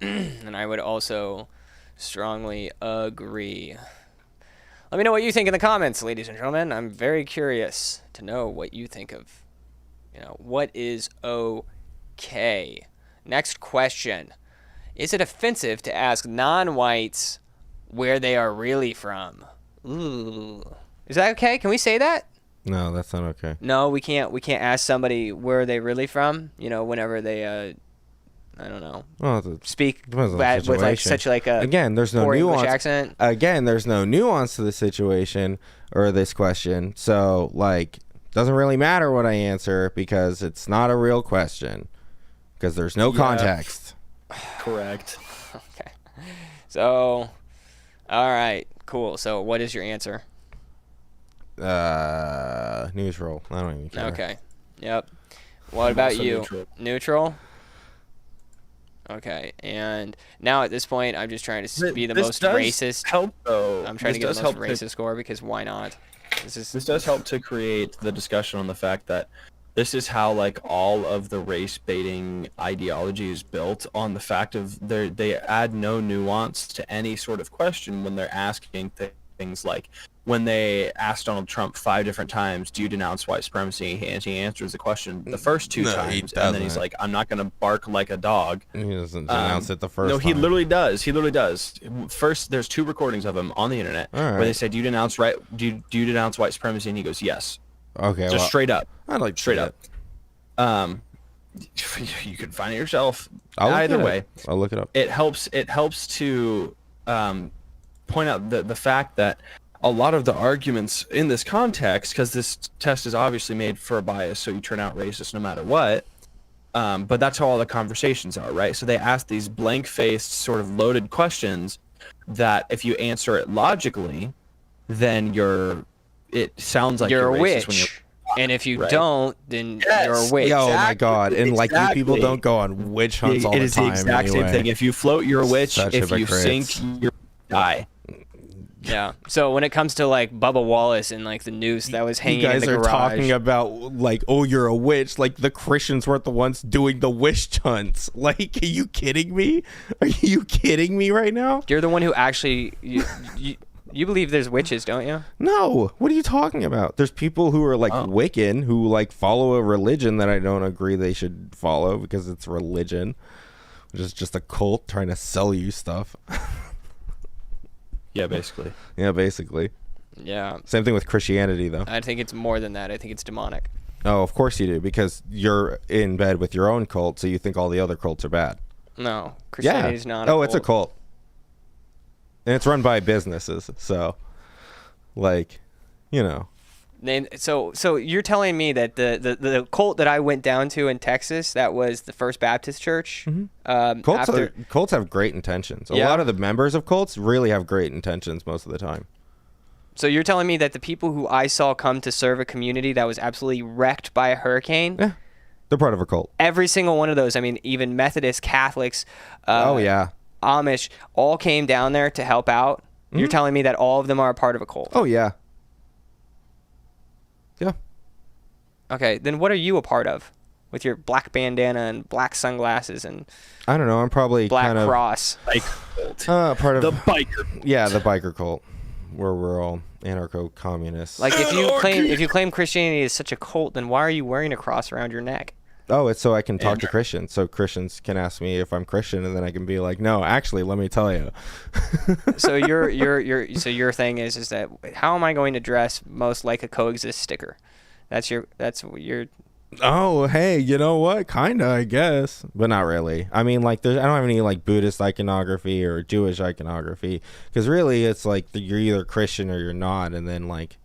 And I would also strongly agree. Let me know what you think in the comments, ladies and gentlemen. I'm very curious to know what you think of, what is okay. Next question. Is it offensive to ask non-whites where they are really from? Ooh. Is that okay? Can we say that? No, that's not okay. No, we can't. We can't ask somebody where they really from. Whenever they, I don't know, Well, speak depends on the with like situation. such like a again, there's no poor English nuance. accent. Again, there's no nuance to the situation or this question. So, doesn't really matter what I answer because it's not a real question because there's no context. Correct. Okay. So, all right, cool. So, what is your answer? Neutral. I don't even care. Okay. Yep. What about also you? neutral. Neutral? Okay. And now at this point, I'm just trying to be the This most does racist. Help though. I'm trying to This get does the most help racist score because why not? This does help to create the discussion on the fact that this is how all of the race baiting ideology is built on the fact of they add no nuance to any sort of question when they're asking things like when they asked Donald Trump 5 different times, do you denounce white supremacy? And he answers the question the first 2 No, he times, and then he's doesn't. like, I'm not going to bark like a dog. He doesn't denounce it the first No, he time. literally does. He literally does. First, there's 2 recordings of him on the internet All right. where they say, do you denounce white supremacy? And he goes, yes. Okay, Just well, straight up. I'd like to Straight see up. it. You can find it yourself. I'll look Either it up. way, I'll look it up. it helps to point out the fact that a lot of the arguments in this context, because this test is obviously made for a bias, so you turn out racist no matter what. But that's how all the conversations are, right? So they ask these blank-faced, sort of loaded questions that if you answer it logically, then it sounds like you're a racist when witch. And if you Right. don't, then Yes. you're a witch. Yo, my Exactly. God. And you people Exactly. don't go on witch hunts all It the is time. the exact same anyway. thing. If you float, you're a witch. Such If you hypocrites. sink, you die. Yeah. So when it comes to like Bubba Wallace and like the noose that was hanging You guys in the are garage, talking about like, oh, you're a witch. Like the Christians weren't the ones doing the witch hunts. Like, are you kidding me? Are you kidding me right now? you're the one who actually you believe there's witches, don't you? No. What are you talking about? There's people who are like Wiccan who like follow a religion that I don't agree they should follow because it's religion, which is just a cult trying to sell you stuff. Yeah, basically. Yeah, basically. Yeah. Same thing with Christianity, though. I think it's more than that. I think it's demonic. Oh, of course you do, because you're in bed with your own cult, so you think all the other cults are bad. No, Christianity is not. It's a cult, and it's run by businesses. So, like, you know. So you're telling me that the cult that I went down to in Texas, that was the First Baptist Church. Cults have great intentions. A Yeah. lot of the members of cults really have great intentions most of the time. So you're telling me that the people who I saw come to serve a community that was absolutely wrecked by a hurricane, Yeah, they're part of a cult. every single one of those, I mean, even Methodist, Catholics, Amish, all came down there to help out. You're telling me that all of them are a part of a cult. Oh yeah. Yeah. Okay, then what are you a part of? With your black bandana and black sunglasses and I don't know. I'm probably black kind of cross. part of The biker. Yeah, the biker cult, where we're all anarcho-communists. Like if you claim Christianity is such a cult, then why are you wearing a cross around your neck? Oh, it's so I can talk to Christians. So Christians can ask me if I'm Christian, and then I can be like, no, actually, let me tell you. So your thing is that how am I going to dress most like a coexist sticker? That's your. Oh, hey, you know what? Kinda, I guess, but not really. I mean, like, I don't have any like Buddhist iconography or Jewish iconography, because really, it's like you're either Christian or you're not, and then like,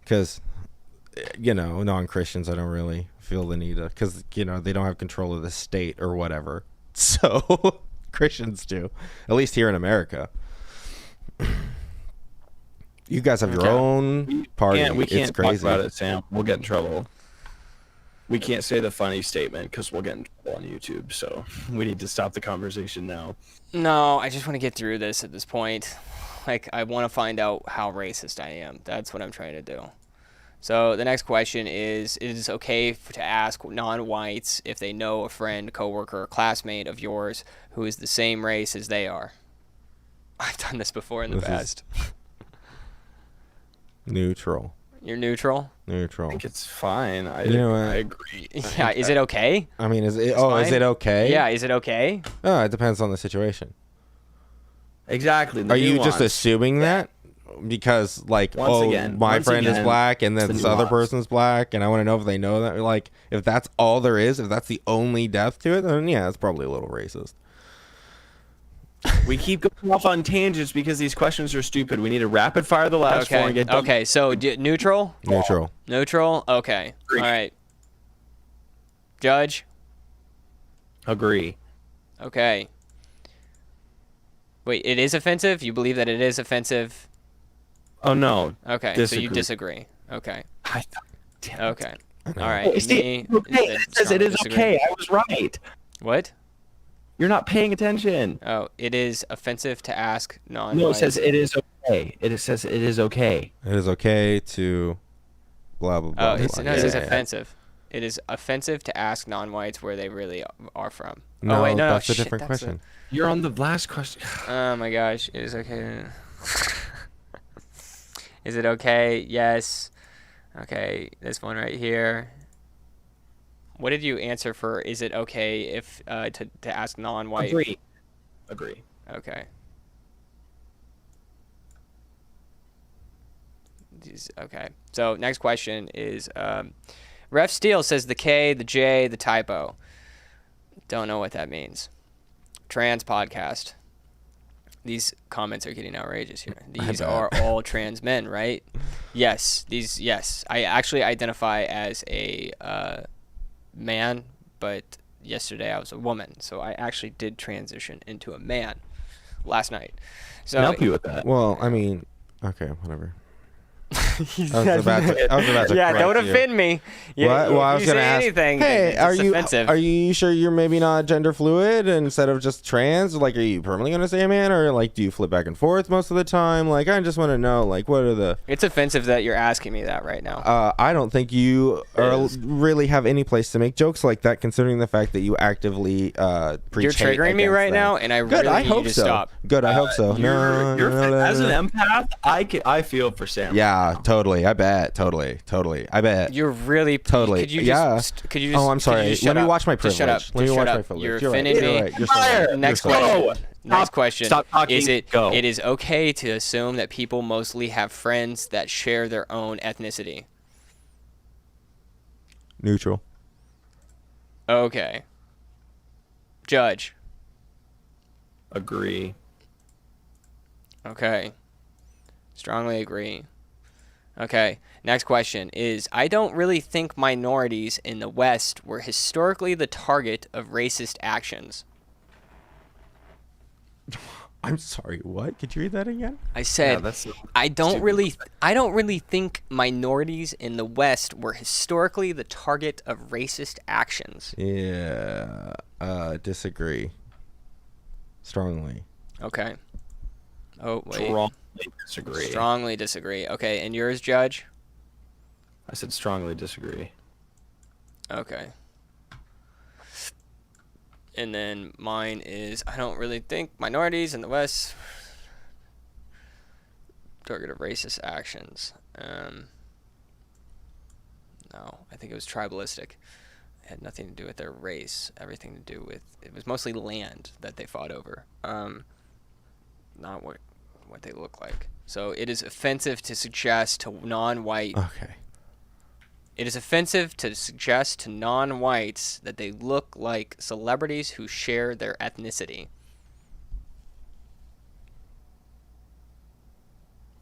because non-Christians, I don't really feel the need to, because they don't have control of the state or whatever. So Christians do, at least here in America. You guys have your own party. We can't it's crazy. talk about it, Sam. We'll get in trouble. We can't say the funny statement because we'll get in trouble on YouTube. So we need to stop the conversation now. No, I just want to get through this at this point. Like, I want to find out how racist I am. That's what I'm trying to do. So the next question is it okay to ask non-whites if they know a friend, coworker, or classmate of yours who is the same race as they are? I've done this before in the past. Neutral. You're neutral? Neutral. I think it's fine. I agree. Yeah, is it okay? I mean, is it okay? Yeah, is it okay? Oh, it depends on the situation. Exactly. Are you just assuming that? Because, like, my friend is black and then this other person's black, and I want to know if they know that. Like, if that's all there is, if that's the only depth to it, then yeah, it's probably a little racist. We keep going off on tangents because these questions are stupid. We need to rapid fire the last four and get done. Okay, so neutral? Neutral. Neutral? Okay. Agree. All right. Judge? Agree. Okay. Wait, it is offensive? You believe that it is offensive? Oh, no. Okay, so you disagree. Okay. Damn it. Okay. All right. It says it is okay. I was right. What? You're not paying attention. Oh, it is offensive to ask non-whites. No, it says it is okay. It says it is okay. It is okay to blah, blah, blah. Oh, it blah. says offensive. It is offensive to ask non-whites where they really are from. No, oh, wait, no, that's a shit, different question. You're on the last question. Oh, my gosh. It is okay. Is it okay? Yes. Okay, this one right here. What did you answer for? Is it okay if to ask non-white? Agree. Okay. Okay. So next question is Ref Steele says the K, the J, the typo. Don't know what that means. Trans podcast. These comments are getting outrageous here. These are all trans men, right? Yes. Yes. I actually identify as a man, but yesterday I was a woman, so I actually did transition into a man last night. So I can help you with that. Well, I mean, okay, whatever. I was about to yeah, correct don't you. offend me. Yeah, What? Well, I was you gonna say ask. anything, Hey, it's offensive. are you sure you're maybe not gender fluid instead of just trans? Like, are you permanently gonna say man, or like, do you flip back and forth most of the time? Like, I just want to know, like, what are the? It's offensive that you're asking me that right now. I don't think you really have any place to make jokes like that, considering the fact that you actively preach You're hate triggering me against right them. now, and I Good. really I need hope you to so. stop. Good. I hope so. As an empath, I feel for Sam. Yeah, totally. I bet. Totally. I bet. You're really Totally. Could you Yeah. just? Could you just? Oh, I'm could you sorry. just Let shut me up? watch my Just shut up. privilege. Let me Just watch shut my up. privilege. You're You're right. offending You're me. right. You're so right. Next You're so right. question. Next question. Stop talking. Is it? Go. It is okay to assume that people mostly have friends that share their own ethnicity. Neutral. Okay. Judge. Agree. Okay. Strongly agree. Okay. Next question is, I don't really think minorities in the West were historically the target of racist actions. I'm sorry. What? Could you read that again? I said, Yeah, that's I don't stupid. really think minorities in the West were historically the target of racist actions. Yeah. Disagree. Strongly. Okay. Oh, wait. Strongly disagree. Strongly disagree. Okay, and yours, Judge? I said strongly disagree. Okay. And then mine is, I don't really think minorities in the West target of racist actions. No, I think it was tribalistic. It had nothing to do with their race. Everything to do with, it was mostly land that they fought over. Not what they look like. So it is offensive to suggest to non-white. Okay. It is offensive to suggest to non-whites that they look like celebrities who share their ethnicity.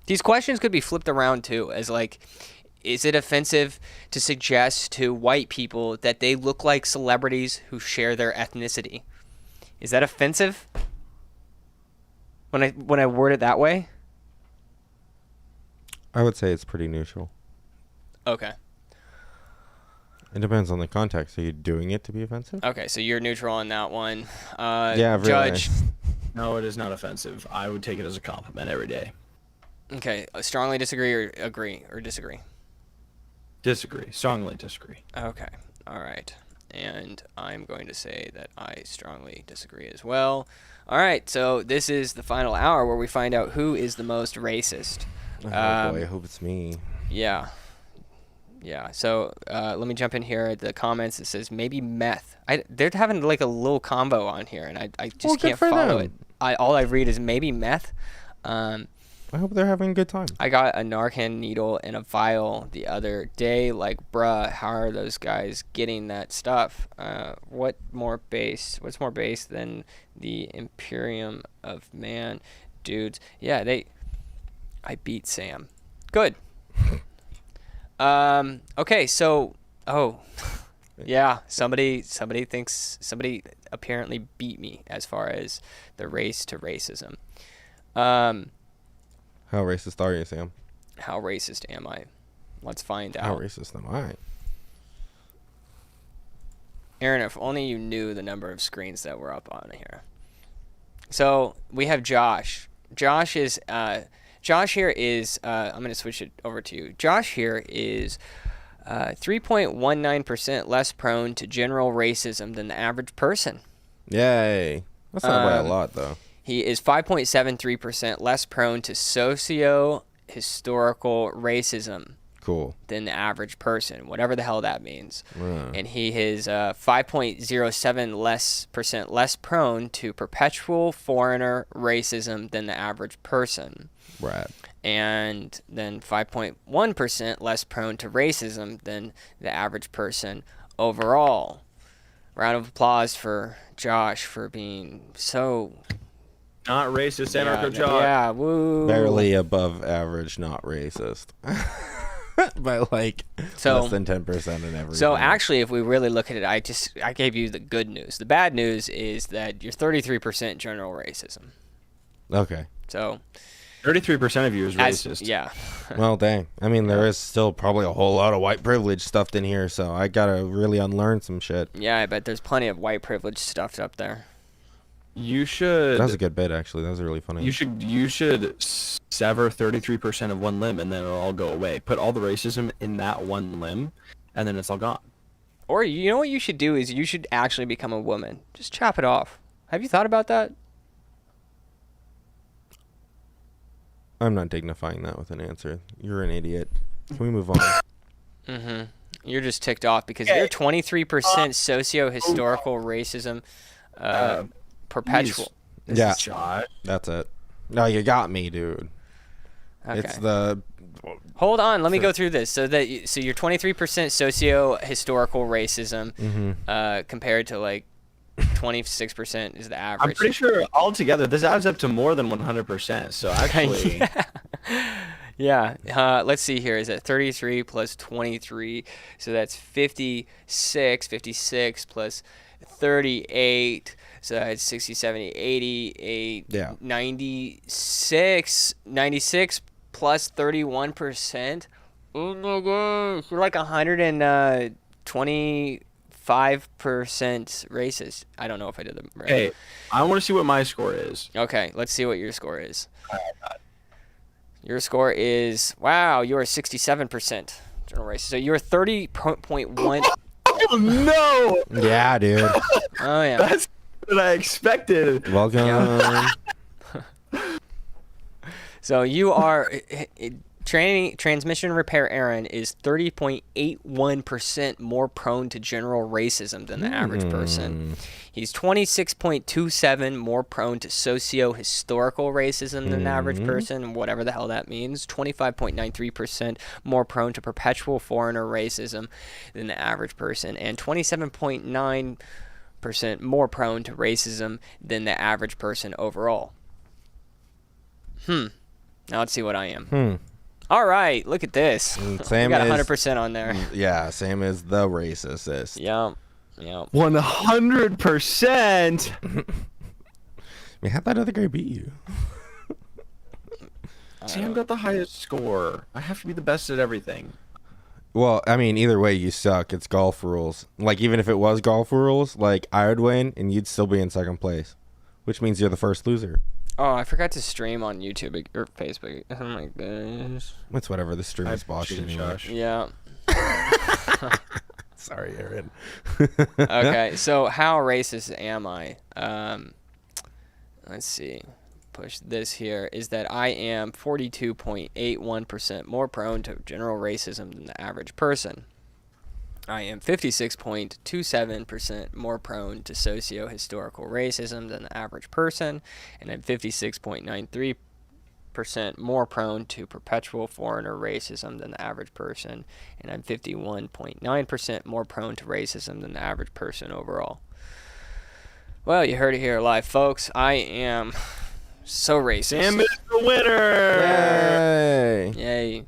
These questions could be flipped around too, as like, is it offensive to suggest to white people that they look like celebrities who share their ethnicity? Is that offensive? When I word it that way? I would say it's pretty neutral. Okay. It depends on the context. Are you doing it to be offensive? Okay, so you're neutral on that one. Yeah, really. Judge. No, it is not offensive. I would take it as a compliment every day. Okay, strongly disagree or agree or disagree? Disagree. Strongly disagree. Okay, all right. And I'm going to say that I strongly disagree as well. All right, so this is the final hour where we find out who is the most racist. Oh boy, I hope it's me. Yeah. Yeah, so let me jump in here at the comments. It says maybe meth. They're having like a little combo on here, and I just Well, good can't for follow them. it. All I read is maybe meth. I hope they're having a good time. I got a Narcan needle in a vial the other day. Like, bruh, how are those guys getting that stuff? What's more base than the Imperium of Man dudes? Yeah, I beat Sam. Good. Okay, so, yeah, somebody apparently beat me as far as the race to racism. How racist are you, Sam? How racist am I? Let's find How out. racist am I? Aaron, if only you knew the number of screens that were up on here. So we have Josh. Josh here is, I'm going to switch it over to you. Josh here is 3.19% less prone to general racism than the average person. Yay. That's not by a lot, though. He is 5.73% less prone to socio-historical racism Cool. than the average person, whatever the hell that means. Yeah. And he is 5.07% less prone to perpetual foreigner racism than the average person. Rad. And then 5.1% less prone to racism than the average person overall. Round of applause for Josh for being so... Not racist, anarcho-Josh. Yeah, woo. Barely above average, not racist. By like less than 10% in every. So actually, if we really look at it, I gave you the good news. The bad news is that you're 33% general racism. Okay. So 33% of you is racist. Yeah. Well, dang. I mean, there is still probably a whole lot of white privilege stuffed in here, so I gotta really unlearn some shit. Yeah, I bet there's plenty of white privilege stuffed up there. You should. That was a good bit, actually. That was really funny. You should sever 33% of one limb, and then it'll all go away. Put all the racism in that one limb, and then it's all gone. Or you know what you should do is you should actually become a woman. Just chop it off. Have you thought about that? I'm not dignifying that with an answer. You're an idiot. Can we move on? Mm-hmm. You're just ticked off because you're 23% socio-historical racism, perpetual. This Yeah. is Josh. That's it. No, you got me, dude. Okay. It's the... Hold on, let me go through this. So you're 23% socio-historical racism, compared to like 26% is the average. I'm pretty sure altogether this adds up to more than 100%. So actually, Yeah. Let's see here. Is it 33 plus 23? So that's 56. 56 plus 38. So that's 60, 70, 80, Yeah. 96. 96 plus 31%. Oh my gosh. You're like 125% racist. I don't know if I did that right. hey, I want to see what my score is. Okay, let's see what your score is. Your score is, wow, you are 67% general racist. So you're 30.1. Oh no! Yeah, dude. Oh, yeah. That's what I expected. Welcome. So you are, transmission repair Aaron is 30.81% more prone to general racism than the average person. He's 26.27 more prone to socio-historical racism than the average person, whatever the hell that means. 25.93% more prone to perpetual foreigner racism than the average person, and 27.9% more prone to racism than the average person overall. Now let's see what I am. All right, look at this. Same We got as 100% on there. Yeah, same as the racist. Yeah. 100%. I mean, how'd that other guy beat you? Sam got the highest score. I have to be the best at everything. Well, I mean, either way, you suck. It's golf rules. Like, even if it was golf rules, like, I would win, and you'd still be in second place. Which means you're the first loser. Oh, I forgot to stream on YouTube or Facebook. Oh my gosh. It's whatever. The stream is botched anyway. Josh. Yeah. Sorry, Aaron. Okay, so how racist am I? Let's see. Push this here. Is that I am 42.81% more prone to general racism than the average person. I am 56.27% more prone to socio-historical racism than the average person, and I'm 56.93% more prone to perpetual foreigner racism than the average person, and I'm 51.9% more prone to racism than the average person overall. Well, you heard it here live, folks. I am so racist. Sam is the winner. Yay! Yay.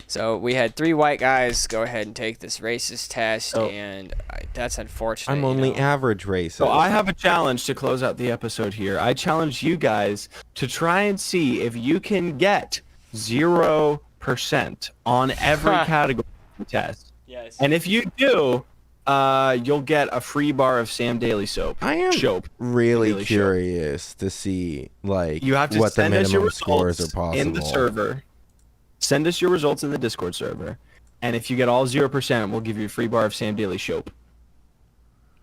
So we had 3 white guys go ahead and take this racist test, Oh. and that's unfortunate. I'm only average racist. So I have a challenge to close out the episode here. I challenge you guys to try and see if you can get 0% on every category of the test. Yes. And if you do, you'll get a free bar of Sam Daily soap. I am Soap. really Daily curious to see, like, You have to what the send us your minimum scores are results possible. in the server. Send us your results in the Discord server. And if you get all 0%, we'll give you a free bar of Sam Daily soap.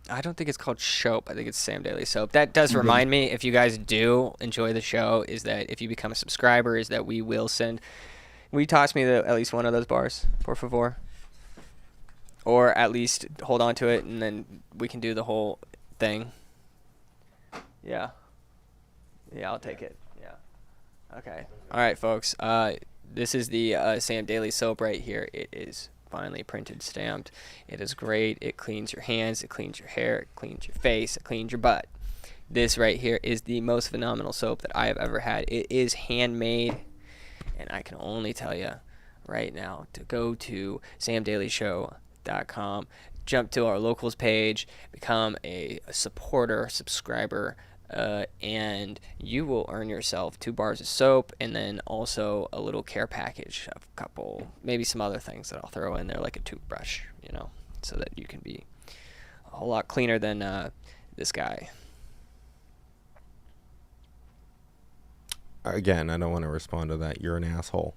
I don't think it's called Shope. I think it's Sam Daily Soap. That does remind me, if you guys do enjoy the show, is that if you become a subscriber, is that we will send... Will you toss me at least one of those bars, por favor? Or at least hold on to it, and then we can do the whole thing. Yeah. Yeah, I'll take it. Yeah. Okay. All right, folks. This is the Sam Daily Soap right here. It is finally printed, stamped. It is great. It cleans your hands. It cleans your hair. It cleans your face. It cleans your butt. This right here is the most phenomenal soap that I have ever had. It is handmade, and I can only tell you right now to go to samdailyshow.com, jump to our locals page, become a supporter, subscriber, and you will earn yourself 2 bars of soap, and then also a little care package of a couple, maybe some other things that I'll throw in there, like a toothbrush, so that you can be a whole lot cleaner than this guy. Again, I don't want to respond to that. You're an asshole.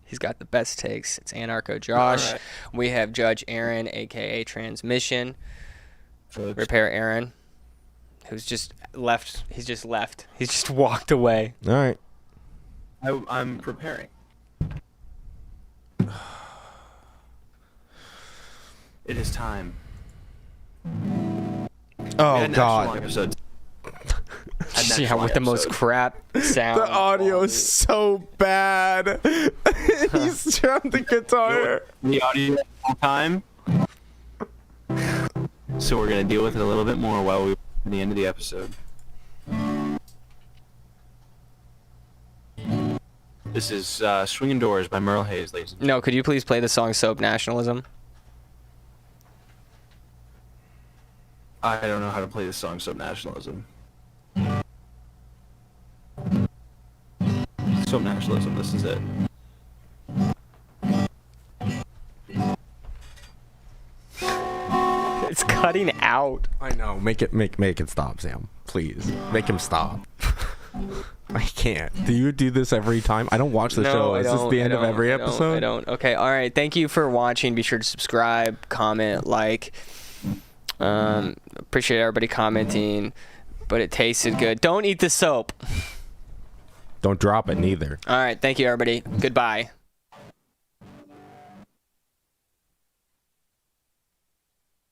He's got the best takes. It's Anarcho Josh. Right. We have Judge Aaron, aka Transmission. Folks. Repair Aaron, who's just left. He's just left. He's just walked away. All right. I'm preparing. It is time. We Oh had an extra long God. episode. Yeah, with the most crap sound. The audio is so bad. He's strumming the guitar. The audio the whole time. So we're gonna deal with it a little bit more while we at the end of the episode. This is Swinging Doors by Merle Hayes, ladies and gentlemen. No, could you please play the song Soap Nationalism? I don't know how to play this song, Soap Nationalism. Soap Nationalism, this is it. It's cutting out. I know. Make it stop, Sam. Please make him stop. I can't. Do you do this every time? I don't watch the show. Is this the end of every episode? I don't. Okay, all right. Thank you for watching. Be sure to subscribe, comment, like. Appreciate everybody commenting, but it tasted good. Don't eat the soap. Don't drop it neither. All right. Thank you, everybody. Goodbye.